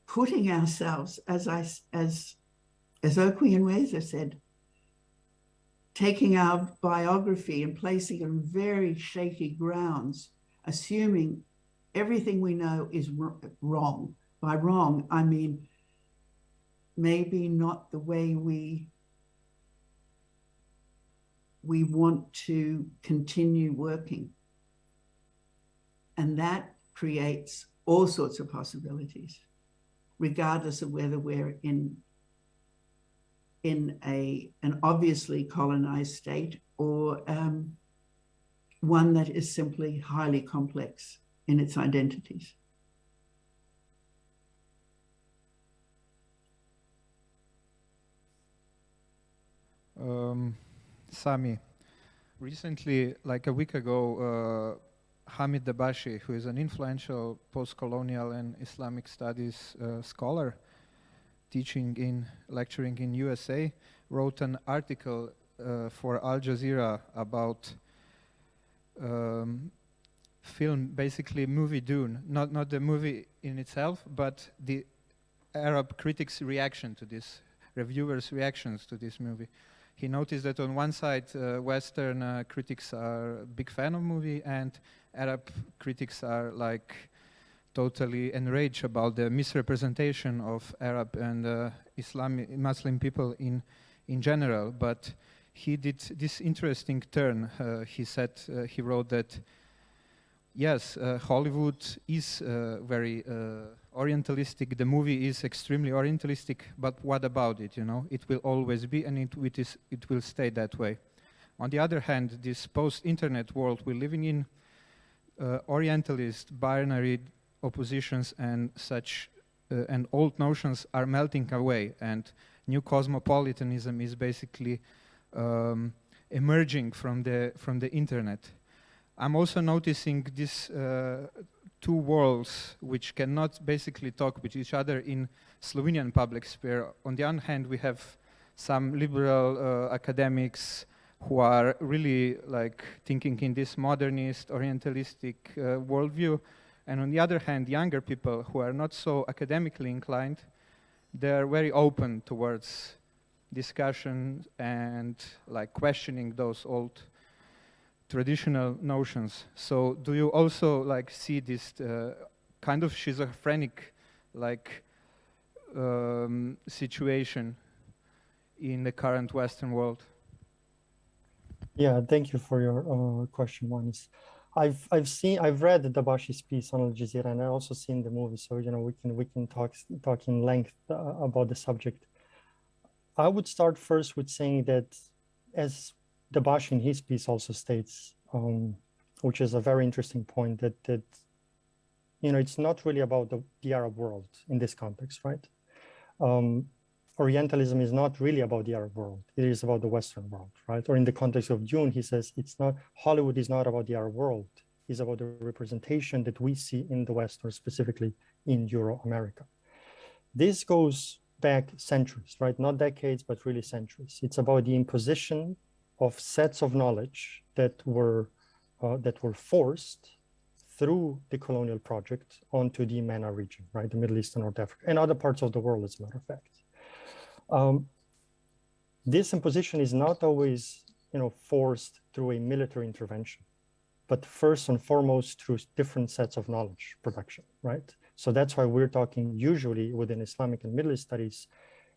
putting ourselves, as Okwi and Weza said, taking our biography and placing it on very shaky grounds, assuming everything we know is wrong. By wrong, I mean maybe not the way we want to continue working. And that creates all sorts of possibilities, regardless of whether we're in an obviously colonized state or one that is simply highly complex in its identities. Sami, recently, like a week ago, Hamid Dabashi, who is an influential post-colonial and Islamic studies scholar, lecturing in USA, wrote an article for Al Jazeera about film, basically movie Dune, not the movie in itself, but the Arab critics' reaction to this, reviewers' reactions to this movie. He noticed that on one side, Western critics are a big fan of movie, and Arab critics are like totally enraged about the misrepresentation of Arab and Muslim people in general. But he did this interesting turn. He said, he wrote that, yes, Hollywood is very Orientalistic. The movie is extremely Orientalistic, but what about it? You know, it will always be, and it will stay that way. On the other hand, this post-internet world we're living in, Orientalist, binary oppositions and such, and old notions are melting away, and new cosmopolitanism is basically emerging from the internet. I'm also noticing these two worlds which cannot basically talk with each other in Slovenian public sphere. On the one hand, we have some liberal academics who are really like thinking in this modernist, orientalistic worldview. And on the other hand, younger people who are not so academically inclined, they're very open towards discussion and like questioning those old traditional notions. So do you also like see this kind of schizophrenic like situation in the current Western world? Yeah, thank you for your question, Manis. I've read the Dabashi's piece on Al Jazeera, and I also seen the movie, so we can talk in length about the subject. I would start first with saying that, as Dabashi in his piece also states, which is a very interesting point, that it's not really about the Arab world in this context, right? Orientalism is not really about the Arab world. It is about the Western world, right? Or in the context of June, he says, Hollywood is not about the Arab world. It's about the representation that we see in the West, or specifically in Euro-America. This goes back centuries, right? Not decades, but really centuries. It's about the imposition of sets of knowledge that were forced through the colonial project onto the MENA region, right? The Middle East and North Africa, and other parts of the world, as a matter of fact. This imposition is not always, forced through a military intervention, but first and foremost through different sets of knowledge production, right? So that's why we're talking usually within Islamic and Middle East studies,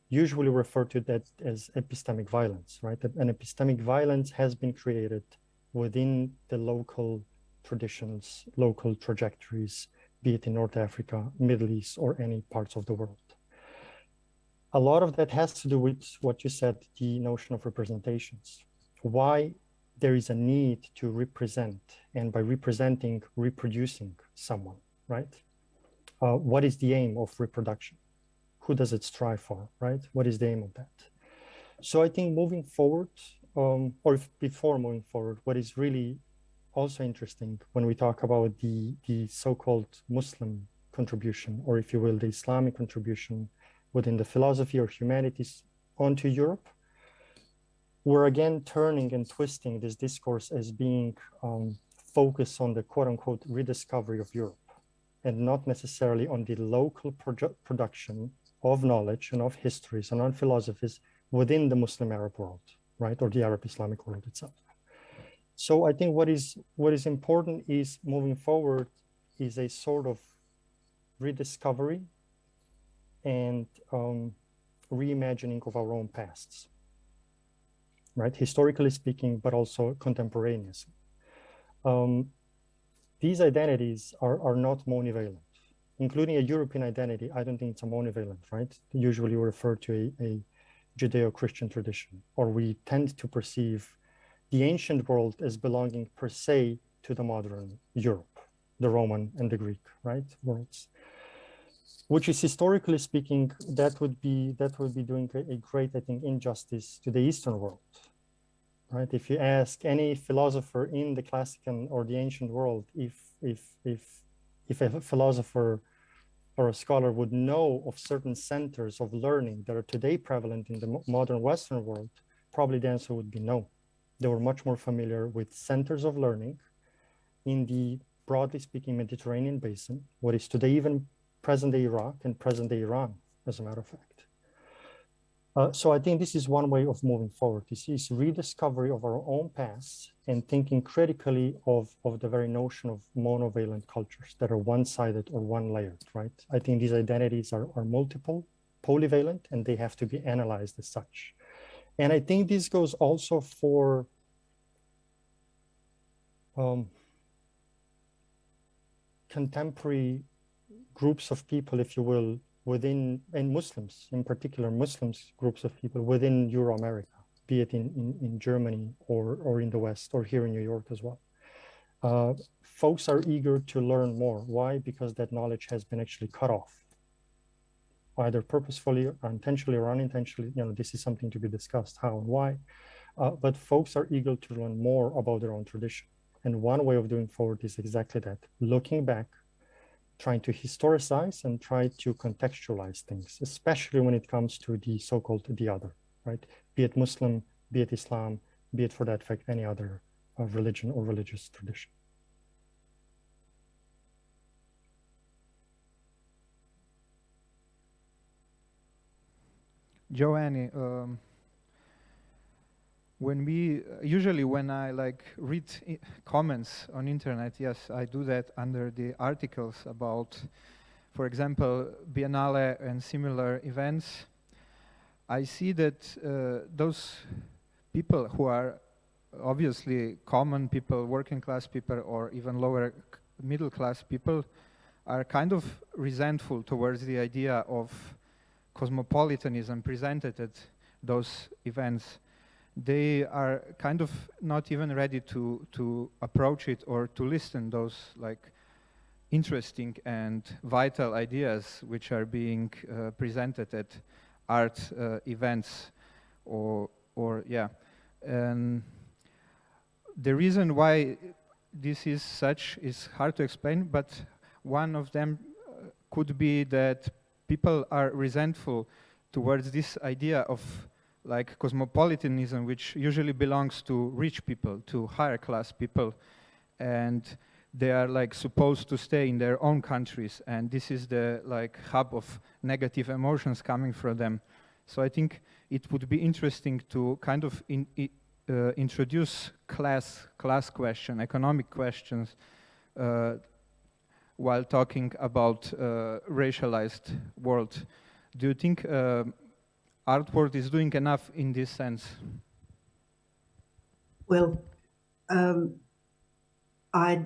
usually refer to that as epistemic violence, right? An epistemic violence has been created within the local traditions, local trajectories, be it in North Africa, Middle East, or any parts of the world. A lot of that has to do with what you said, the notion of representations. Why there is a need to represent, and by representing, reproducing someone, right? What is the aim of reproduction? Who does it strive for, right? What is the aim of that? So I think moving forward, before moving forward, what is really also interesting when we talk about the so-called Muslim contribution, or if you will, the Islamic contribution within the philosophy or humanities onto Europe, we're again turning and twisting this discourse as being focused on the quote-unquote rediscovery of Europe, and not necessarily on the local production of knowledge and of histories and on philosophies within the Muslim Arab world, right, or the Arab Islamic world itself. So I think what is important is, moving forward, is a sort of rediscovery and reimagining of our own pasts, right? Historically speaking, but also contemporaneously. These identities are not monovalent, including a European identity. I don't think it's a monovalent, right? Usually we refer to a Judeo-Christian tradition, or we tend to perceive the ancient world as belonging per se to the modern Europe, the Roman and the Greek, right, worlds. Which is, historically speaking, that would be doing a great, I think, injustice to the Eastern world, right? If you ask any philosopher in the classical or the ancient world, if a philosopher or a scholar would know of certain centers of learning that are today prevalent in the modern Western world, probably the answer would be no. They were much more familiar with centers of learning in the, broadly speaking, Mediterranean basin, what is today even present-day Iraq and present-day Iran, as a matter of fact. So I think this is one way of moving forward. This is rediscovery of our own past and thinking critically of the very notion of monovalent cultures that are one-sided or one-layered, right? I think these identities are multiple, polyvalent, and they have to be analyzed as such. And I think this goes also for contemporary groups of people, if you will, within, and Muslims in particular, groups of people within Euro-America, be it in Germany or in the West or here in New York as well. Folks are eager to learn more. Why? Because that knowledge has been actually cut off, either purposefully or intentionally or unintentionally. This is something to be discussed, how and why. But folks are eager to learn more about their own tradition. And one way of doing forward is exactly that, looking back, trying to historicize and try to contextualize things, especially when it comes to the so-called the other, right? Be it Muslim, be it Islam, be it for that fact, any other religion or religious tradition. Joanne, when I read comments on internet, yes, I do that under the articles about, for example, Biennale and similar events. I see that those people who are obviously common people, working class people, or even lower middle class people, are kind of resentful towards the idea of cosmopolitanism presented at those events. They are kind of not even ready to approach it or to listen those like interesting and vital ideas which are being presented at art events or yeah. And the reason why this is such is hard to explain, but one of them could be that people are resentful towards this idea of like cosmopolitanism, which usually belongs to rich people, to higher class people, and they are like supposed to stay in their own countries, and this is the like hub of negative emotions coming from them. So I think it would be interesting to kind of introduce class question, economic questions, while talking about racialized world. Do you think art world is doing enough in this sense? Well, I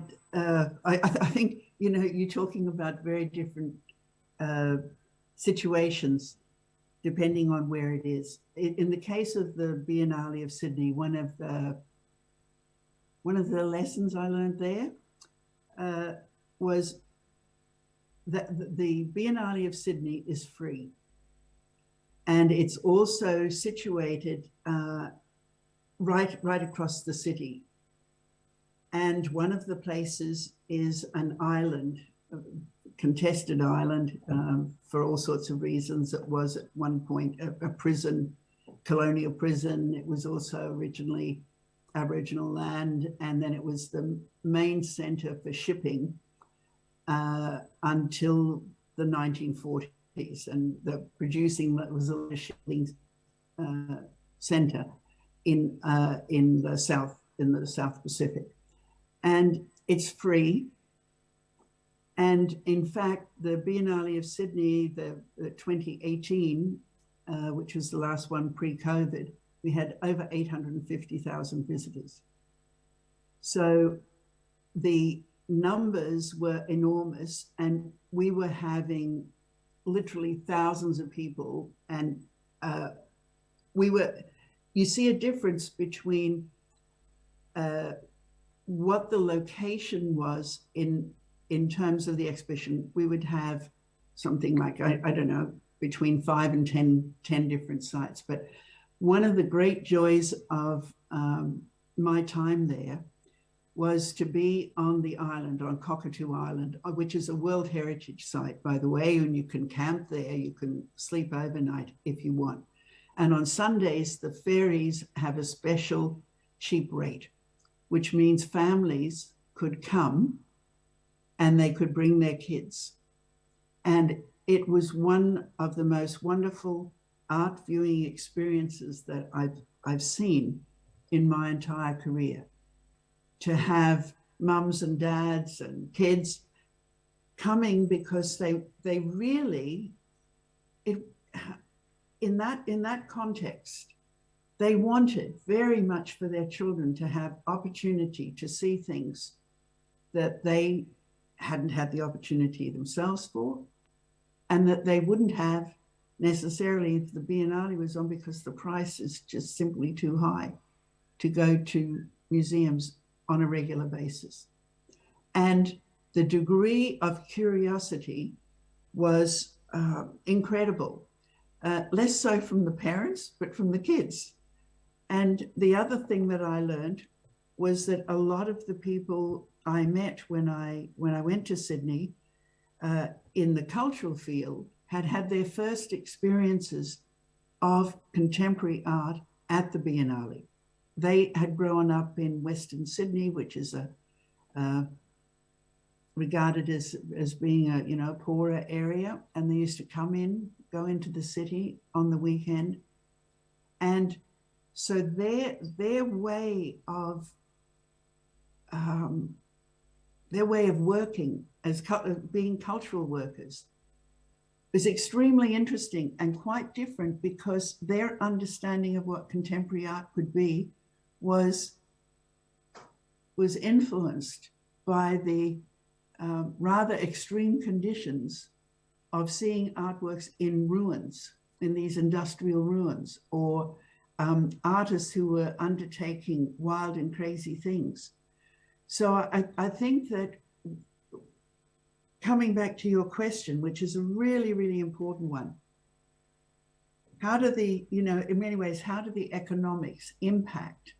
think, you know, you're talking about very different situations depending on where it is. In the case of the Biennale of Sydney, one of the lessons I learned there was that the Biennale of Sydney is free. And it's also situated right across the city. And one of the places is an island, a contested island for all sorts of reasons. It was at one point a prison, colonial prison. It was also originally Aboriginal land, and then it was the main centre for shipping until the 1940s, and the producing that was a shipping centre in the South Pacific. And it's free. And in fact, the Biennale of Sydney, the 2018, which was the last one pre-COVID, we had over 850,000 visitors. So the numbers were enormous, and we were having literally thousands of people. And you see a difference between what the location was in terms of the exhibition. We would have something like, I don't know, between 5 and 10 different sites. But one of the great joys of my time there was to be on the island, on Cockatoo Island, which is a World Heritage Site, by the way, and you can camp there, you can sleep overnight if you want. And on Sundays, the ferries have a special cheap rate, which means families could come and they could bring their kids. And it was one of the most wonderful art viewing experiences that I've seen in my entire career. To have mums and dads and kids coming because they really, in that context, they wanted very much for their children to have opportunity to see things that they hadn't had the opportunity themselves for, and that they wouldn't have necessarily if the Biennale was on, because the price is just simply too high to go to museums on a regular basis. And the degree of curiosity was incredible. Less so from the parents, but from the kids. And the other thing that I learned was that a lot of the people I met when I went to Sydney in the cultural field had their first experiences of contemporary art at the Biennale. They had grown up in Western Sydney, which is regarded as being a poorer area, and they used to go into the city on the weekend. And so their way of working as being cultural workers is extremely interesting and quite different, because their understanding of what contemporary art could be was influenced by the rather extreme conditions of seeing artworks in ruins, in these industrial ruins, or artists who were undertaking wild and crazy things. So I think that, coming back to your question, which is a really, really important one, how do the, in many ways, how do the economics impact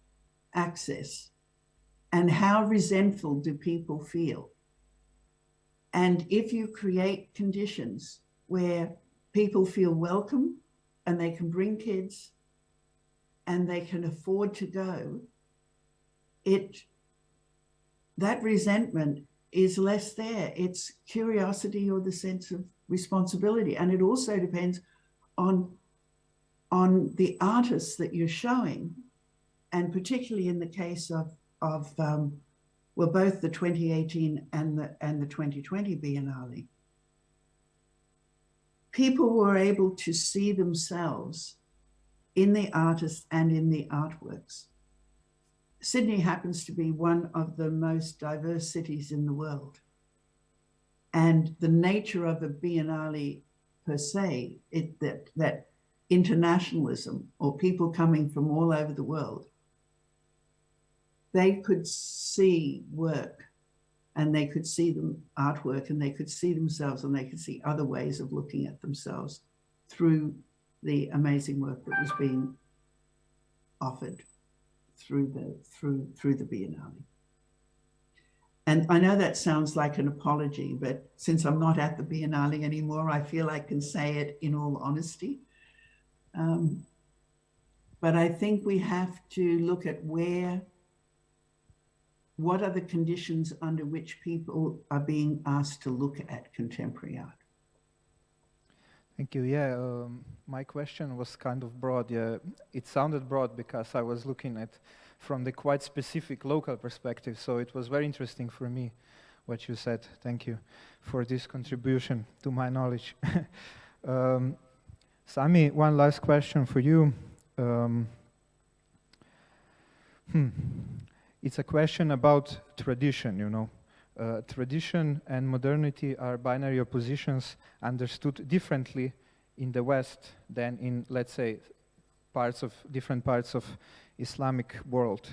access, and how resentful do people feel? And if you create conditions where people feel welcome and they can bring kids and they can afford to go, that resentment is less there. It's curiosity or the sense of responsibility. And it also depends on the artists that you're showing, and particularly in the case of both the 2018 and the 2020 Biennale, people were able to see themselves in the artists and in the artworks. Sydney happens to be one of the most diverse cities in the world. And the nature of a Biennale per se, that internationalism, or people coming from all over the world, they could see work, and they could see artwork, and they could see themselves, and they could see other ways of looking at themselves through the amazing work that was being offered through the Biennale. And I know that sounds like an apology, but since I'm not at the Biennale anymore, I feel I can say it in all honesty. But I think we have to look at what are the conditions under which people are being asked to look at contemporary art. Thank you. Yeah, my question was kind of broad. Yeah, it sounded broad because I was looking at from the quite specific local perspective. So it was very interesting for me what you said. Thank you for this contribution to my knowledge. Sami, one last question for you. It's a question about tradition, Tradition and modernity are binary oppositions understood differently in the West than in, let's say, different parts of Islamic world.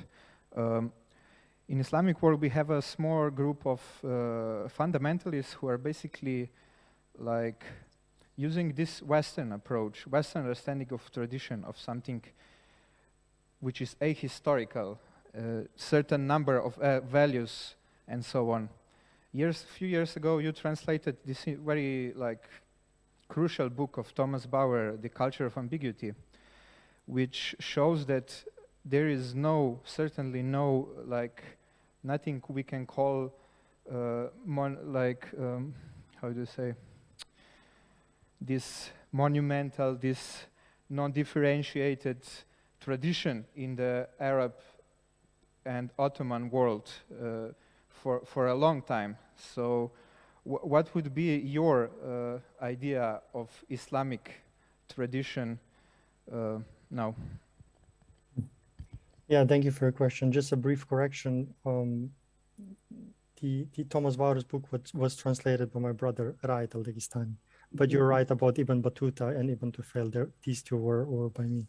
In Islamic world, we have a small group of fundamentalists who are basically like using this Western approach, Western understanding of tradition, of something which is ahistorical, certain number of values and so on. A few years ago, you translated this very crucial book of Thomas Bauer, The Culture of Ambiguity, which shows that there is certainly nothing we can call how do you say, this monumental, this non-differentiated tradition in the Arab and Ottoman world for a long time. So what would be your idea of Islamic tradition now? Yeah, thank you for your question. Just a brief correction. The Thomas Bauer's book was translated by my brother, Raed al-Daghistani. But you're right about Ibn Battuta and Ibn Tufayl. These two were by me.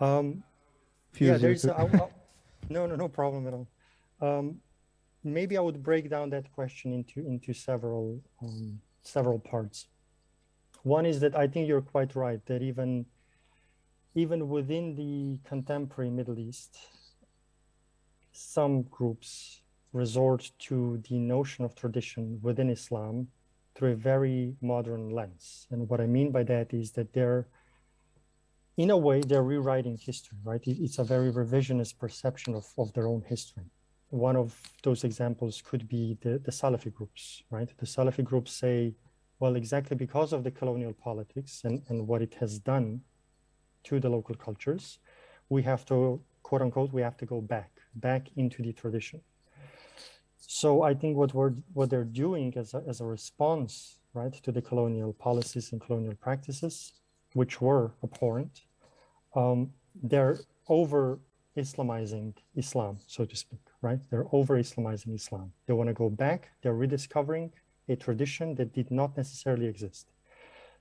Yeah, there's no problem at all. Maybe I would break down that question into several parts. One is that I think you're quite right that even within the contemporary Middle East, some groups resort to the notion of tradition within Islam through a very modern lens. And what I mean by that is that in a way, they're rewriting history, right? It's a very revisionist perception of their own history. One of those examples could be the Salafi groups, right? The Salafi groups say, well, exactly because of the colonial politics and what it has done to the local cultures, we have to, quote unquote, we have to go back into the tradition. So I think what they're doing as a response right, to the colonial policies and colonial practices, which were abhorrent. They're over-Islamizing Islam, so to speak, right? They're over-Islamizing Islam. They want to go back. They're rediscovering a tradition that did not necessarily exist.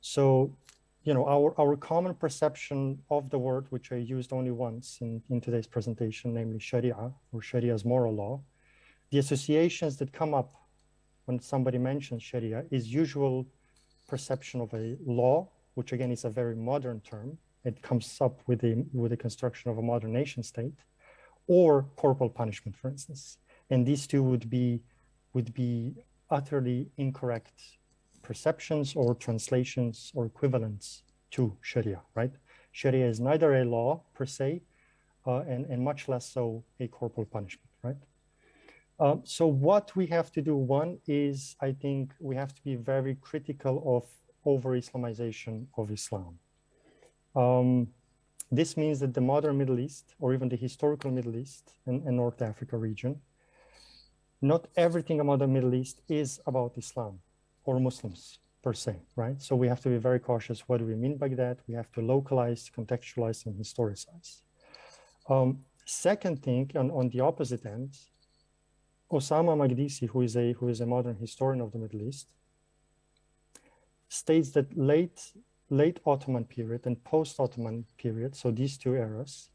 So, you know, our common perception of the word, which I used only once in today's presentation, namely Sharia, or Sharia's moral law, the associations that come up when somebody mentions Sharia is usual perception of a law, which again is a very modern term. It comes up with the construction of a modern nation state, or corporal punishment, for instance. And these two would be utterly incorrect perceptions or translations or equivalents to Sharia, right? Sharia is neither a law per se, and much less so a corporal punishment, right? So what we have to do, one is, I think we have to be very critical of over-Islamization of Islam. This means that the modern Middle East, or even the historical Middle East and North Africa region, not everything about the Middle East is about Islam or Muslims per se, right? So we have to be very cautious. What do we mean by that? We have to localize, contextualize, and historicize. Second thing, on the opposite end, Osama Magdisi, who is a modern historian of the Middle East, states that late Ottoman period and post-Ottoman period, so these two eras,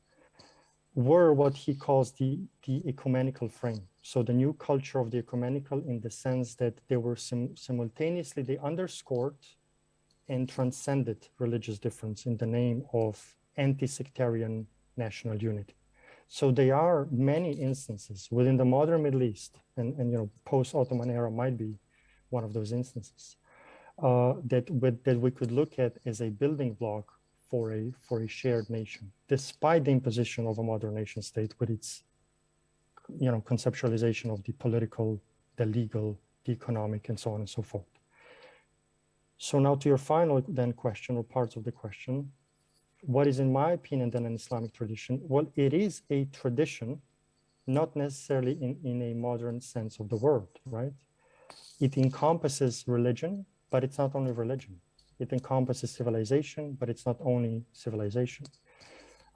were what he calls the ecumenical frame. So the new culture of the ecumenical, in the sense that they were simultaneously, they underscored and transcended religious difference in the name of anti-sectarian national unity. So there are many instances within the modern Middle East, and you know, post-Ottoman era might be one of those instances, that we could look at as a building block for a shared nation, despite the imposition of a modern nation state with its, you know, conceptualization of the political, the legal, the economic, and so on and so forth. So now to your final then question, or parts of the question, what is, in my opinion, then an Islamic tradition? Well, it is a tradition, not necessarily in a modern sense of the word, right? It encompasses religion, but it's not only religion. It encompasses civilization, but it's not only civilization.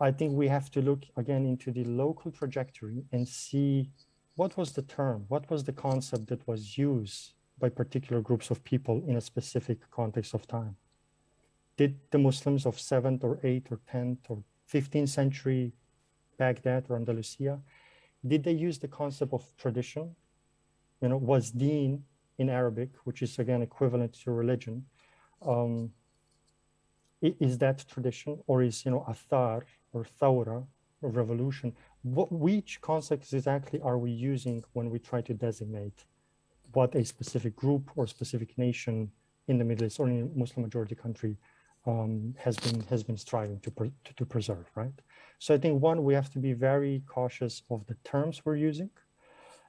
I think we have to look again into the local trajectory and see what was the term, what was the concept that was used by particular groups of people in a specific context of time. Did the Muslims of 7th or 8th or 10th or 15th century Baghdad or Andalusia, did they use the concept of tradition? You know, was deen in Arabic, which is again equivalent to religion, is that tradition, or is, you know, athar or thawra or revolution? Which concepts exactly are we using when we try to designate what a specific group or specific nation in the Middle East or in a Muslim majority country has been striving to preserve, right? So I think, one, we have to be very cautious of the terms we're using.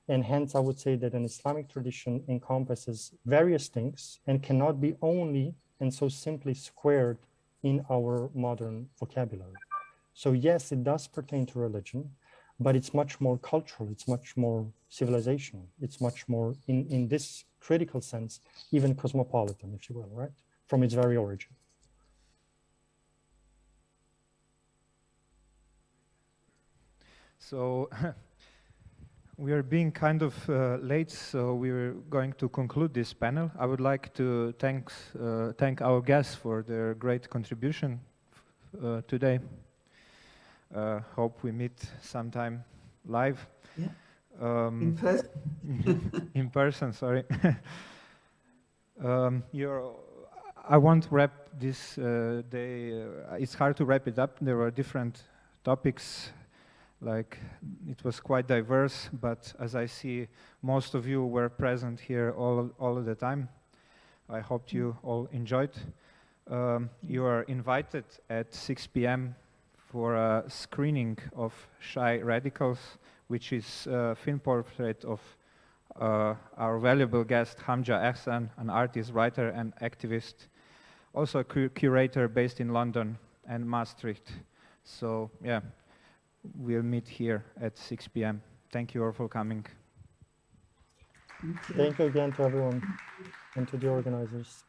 And hence, I would say that an Islamic tradition encompasses various things and cannot be only and so simply squared in our modern vocabulary. So yes, it does pertain to religion, but it's much more cultural, it's much more civilizational, it's much more, in this critical sense, even cosmopolitan, if you will, right? From its very origin. So we are being kind of late, so we're going to conclude this panel. I would like to thank our guests for their great contribution today. Hope we meet sometime live. Yeah. In person. In person, sorry. I won't wrap this day. It's hard to wrap it up. There were different topics. Like, it was quite diverse, but as I see, most of you were present here all of the time. I hope you all enjoyed. You are invited at 6 p.m. for a screening of Shy Radicals, which is a film portrait of our valuable guest Hamza Ehsan, an artist, writer, and activist, also a curator based in London and Maastricht. So, yeah. We'll meet here at 6 p.m. Thank you all for coming. Thank you. Thank you again to everyone and to the organizers.